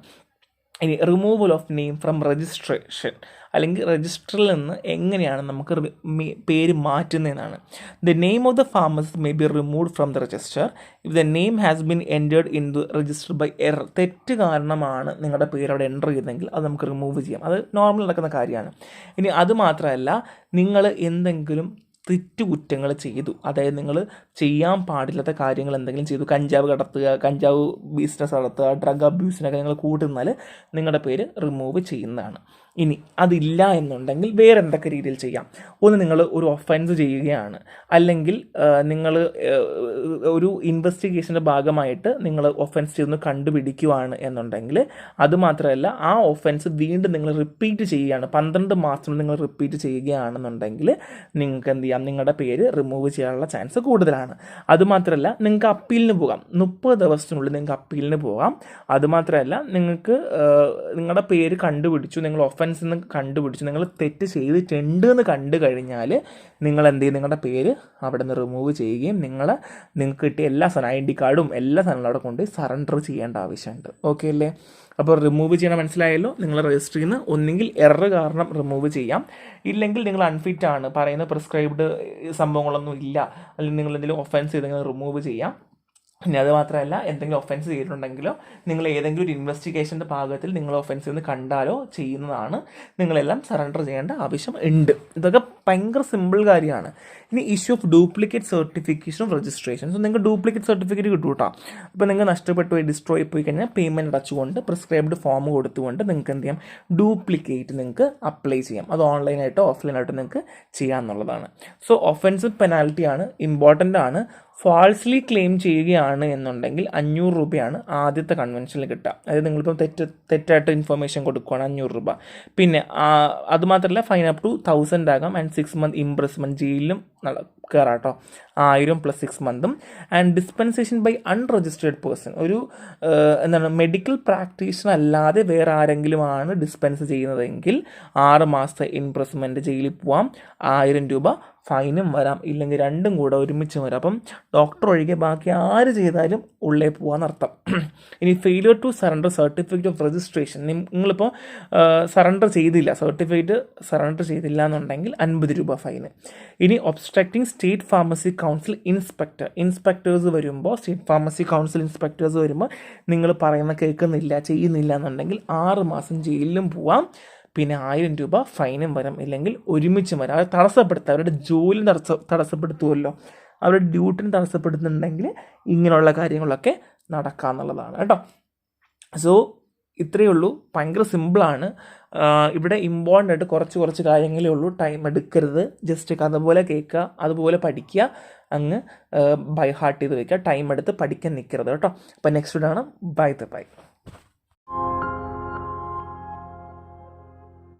ഇനി removal of name from registration, അല്ലെങ്കിൽ രജിസ്റ്ററിൽ നിന്ന് എങ്ങനെയാണ് നമുക്ക് പേര് മാറ്റുന്നതെന്നാണ്. The name of the pharmacist may be removed from the register if the name has been entered in the register by error. തെറ്റ് കാരണമാണ് നിങ്ങളുടെ പേര് അവിടെ എൻ്റർ ചെയ്തെങ്കിൽ അത് നമുക്ക് റിമൂവ് ചെയ്യാം, അത് നോർമൽ നടക്കുന്ന കാര്യമാണ്. ഇനി അത് മാത്രമല്ല, നിങ്ങൾ എന്തെങ്കിലും തെറ്റുകുറ്റങ്ങൾ ചെയ്തു, അതായത് നിങ്ങൾ ചെയ്യാൻ പാടില്ലാത്ത കാര്യങ്ങൾ എന്തെങ്കിലും ചെയ്തു, കഞ്ചാവ് കടത്തുക, കഞ്ചാവ് ബിസിനസ് നടത്തുക, ഡ്രഗ് അബ്യൂസിനൊക്കെ നിങ്ങൾ കൂട്ടുന്നാൽ നിങ്ങളുടെ പേര് റിമൂവ് ചെയ്യുന്നതാണ്. ഇനി അതില്ല എന്നുണ്ടെങ്കിൽ വേറെ എന്തൊക്കെ രീതിയിൽ ചെയ്യാം? ഒന്ന്, നിങ്ങൾ ഒരു ഒഫൻസ് ചെയ്യുകയാണ്, അല്ലെങ്കിൽ നിങ്ങൾ ഒരു ഇൻവെസ്റ്റിഗേഷൻ്റെ ഭാഗമായിട്ട് നിങ്ങൾ ഒഫൻസ് ചെയ്തൊന്ന് കണ്ടുപിടിക്കുകയാണ് എന്നുണ്ടെങ്കിൽ, അതുമാത്രമല്ല ആ ഒഫൻസ് വീണ്ടും നിങ്ങൾ റിപ്പീറ്റ് ചെയ്യുകയാണ്, 12 മാസം നിങ്ങൾ റിപ്പീറ്റ് ചെയ്യുകയാണെന്നുണ്ടെങ്കിൽ നിങ്ങൾക്ക് എന്ത് ചെയ്യാം? നിങ്ങളുടെ പേര് റിമൂവ് ചെയ്യാനുള്ള ചാൻസ് കൂടുതലാണ്. അതുമാത്രമല്ല നിങ്ങൾക്ക് അപ്പീലിന് പോകാം, 30 ദിവസത്തിനുള്ളിൽ നിങ്ങൾക്ക് അപ്പീലിന് പോകാം. അതുമാത്രമല്ല നിങ്ങൾക്ക് നിങ്ങളുടെ പേര് കണ്ടുപിടിച്ചു, നിങ്ങൾ ഒഫൻസ് എന്ന് കണ്ടുപിടിച്ചു, നിങ്ങൾ തെറ്റ് ചെയ്തിട്ടുണ്ട് എന്ന് കണ്ടു കഴിഞ്ഞാൽ നിങ്ങൾ എന്ത് ചെയ്യും? നിങ്ങളുടെ പേര് അവിടെ നിന്ന് റിമൂവ് ചെയ്യുകയും നിങ്ങൾക്ക് കിട്ടിയ എല്ലാ സാധനം, ID കാർഡും എല്ലാ സാധനങ്ങളും അവിടെ കൊണ്ട് സറണ്ടർ ചെയ്യേണ്ട ആവശ്യമുണ്ട്. ഓക്കെ അല്ലേ? അപ്പോൾ റിമൂവ് ചെയ്യണം, മനസ്സിലായല്ലോ? നിങ്ങൾ രജിസ്റ്ററിൽ നിന്ന് ഒന്നെങ്കിൽ എറർ കാരണം റിമൂവ് ചെയ്യാം, ഇല്ലെങ്കിൽ നിങ്ങൾ അൺഫിറ്റ് ആണ്, പറയുന്ന പ്രിസ്ക്രൈബ്ഡ് സംഭവങ്ങളൊന്നും ഇല്ല, അല്ലെങ്കിൽ നിങ്ങൾ എന്തെങ്കിലും ഒഫൻസ് ചെയ്തെങ്കിൽ റിമൂവ് ചെയ്യാം. ഇനി അത് മാത്രമല്ല, എന്തെങ്കിലും ഒഫൻസ് ചെയ്തിട്ടുണ്ടെങ്കിലോ നിങ്ങൾ ഏതെങ്കിലും ഒരു ഇൻവെസ്റ്റിഗേഷൻ്റെ ഭാഗത്തിൽ നിങ്ങൾ ഒഫൻസ് എന്ന് കണ്ടാലോ ചെയ്യുന്നതാണ്, നിങ്ങളെല്ലാം സറണ്ടർ ചെയ്യേണ്ട ആവശ്യം ഉണ്ട്. ഇതൊക്കെ ഭയങ്കര സിമ്പിൾ കാര്യമാണ്. ഇനി issue of duplicate certification of registration. So നിങ്ങൾക്ക് ഡ്യൂപ്ലിക്കേറ്റ് സർട്ടിഫിക്കറ്റ് കിട്ടും കേട്ടോ. ഇപ്പോൾ നിങ്ങൾ നഷ്ടപ്പെട്ടു പോയി, ഡിസ്ട്രോയി പോയി കഴിഞ്ഞാൽ പേയ്മെൻറ്റ് അടച്ചുകൊണ്ട് പ്രിസ്ക്രൈബ്ഡ് ഫോം കൊടുത്തുകൊണ്ട് നിങ്ങൾക്ക് എന്ത് ചെയ്യാം? ഡ്യൂപ്ലിക്കേറ്റ് നിങ്ങൾക്ക് അപ്ലൈ ചെയ്യാം. അത് ഓൺലൈനായിട്ടോ ഓഫ്ലൈനായിട്ടോ നിങ്ങൾക്ക് ചെയ്യാമെന്നുള്ളതാണ്. സോ ഒഫൻസ് പെനാൽറ്റിയാണ്, ഇമ്പോർട്ടൻ്റ് ആണ്. ഫാൾസ്ലി ക്ലെയിം ചെയ്യുകയാണ് എന്നുണ്ടെങ്കിൽ 500 രൂപയാണ് ആദ്യത്തെ കൺവെൻഷനിൽ കിട്ടുക. അതായത് നിങ്ങളിപ്പം തെറ്റായിട്ട് ഇൻഫർമേഷൻ കൊടുക്കുകയാണ്, 500 രൂപ. പിന്നെ അതുമാത്രമല്ല, ഫൈൻ അപ് ടു 1000 ആകാം, ആൻഡ് 6 months ഇംപ്രസ്മെൻറ്റ്, ജയിലിലും കയറാം കേട്ടോ, 1000 + 6 months. And dispensation by unregistered person, ഒരു എന്താണ് മെഡിക്കൽ പ്രാക്ടീഷണർ അല്ലാതെ വേറെ ആരെങ്കിലും ആണ് ഡിസ്പെൻസ് ചെയ്യുന്നതെങ്കിൽ 6 മാസത്തെ ഇംപ്രസ്മെൻറ്റ്, ജയിലിൽ പോവാം, 1000 രൂപ ഫൈനും വരാം, ഇല്ലെങ്കിൽ രണ്ടും കൂടെ ഒരുമിച്ച് വരാം. അപ്പം ഡോക്ടർ ഒഴികെ ബാക്കി ആര് ചെയ്താലും ഉള്ളേ പോകാമെന്നർത്ഥം. ഇനി failure to surrender certificate of registration, നിങ്ങളിപ്പോൾ സറണ്ടർ ചെയ്തില്ല, സർട്ടിഫിക്കറ്റ് സറണ്ടർ ചെയ്തില്ല എന്നുണ്ടെങ്കിൽ 50 രൂപ ഫൈന്. ഇനി obstructing state pharmacy council inspectors വരുമ്പോൾ, സ്റ്റേറ്റ് ഫാർമസി കൗൺസിൽ ഇൻസ്പെക്ടേഴ്സ് വരുമ്പോൾ നിങ്ങൾ പറയുന്ന കേൾക്കുന്നില്ല, ചെയ്യുന്നില്ല എന്നുണ്ടെങ്കിൽ 6 മാസം ജയിലിലും പോവാം, പിന്നെ 1000 രൂപ ഫൈനും വരാം, ഇല്ലെങ്കിൽ ഒരുമിച്ച് വരാം. അവർ തടസ്സപ്പെടുത്തുക, അവരുടെ ജോലി തടസ്സപ്പെടുത്തുമല്ലോ, അവരുടെ ഡ്യൂട്ടിന് തടസ്സപ്പെടുത്തുന്നുണ്ടെങ്കിൽ ഇങ്ങനെയുള്ള കാര്യങ്ങളൊക്കെ നടക്കാമെന്നുള്ളതാണ് കേട്ടോ. സോ ഇത്രയേ ഉള്ളൂ, ഭയങ്കര സിമ്പിളാണ്. ഇവിടെ ഇമ്പോർട്ടൻ്റ് ആയിട്ട് കുറച്ച് കാര്യങ്ങളേ ഉള്ളൂ. ടൈം എടുക്കരുത്, ജസ്റ്റ് അതുപോലെ കേൾക്കുക, അതുപോലെ പഠിക്കുക, അങ്ങ് ബൈ ഹാർട്ട് ചെയ്ത് വയ്ക്കുക. ടൈം എടുത്ത് പഠിക്കാൻ നിൽക്കരുത് കേട്ടോ. അപ്പോൾ നെക്സ്റ്റ് ആണ് ബൈ.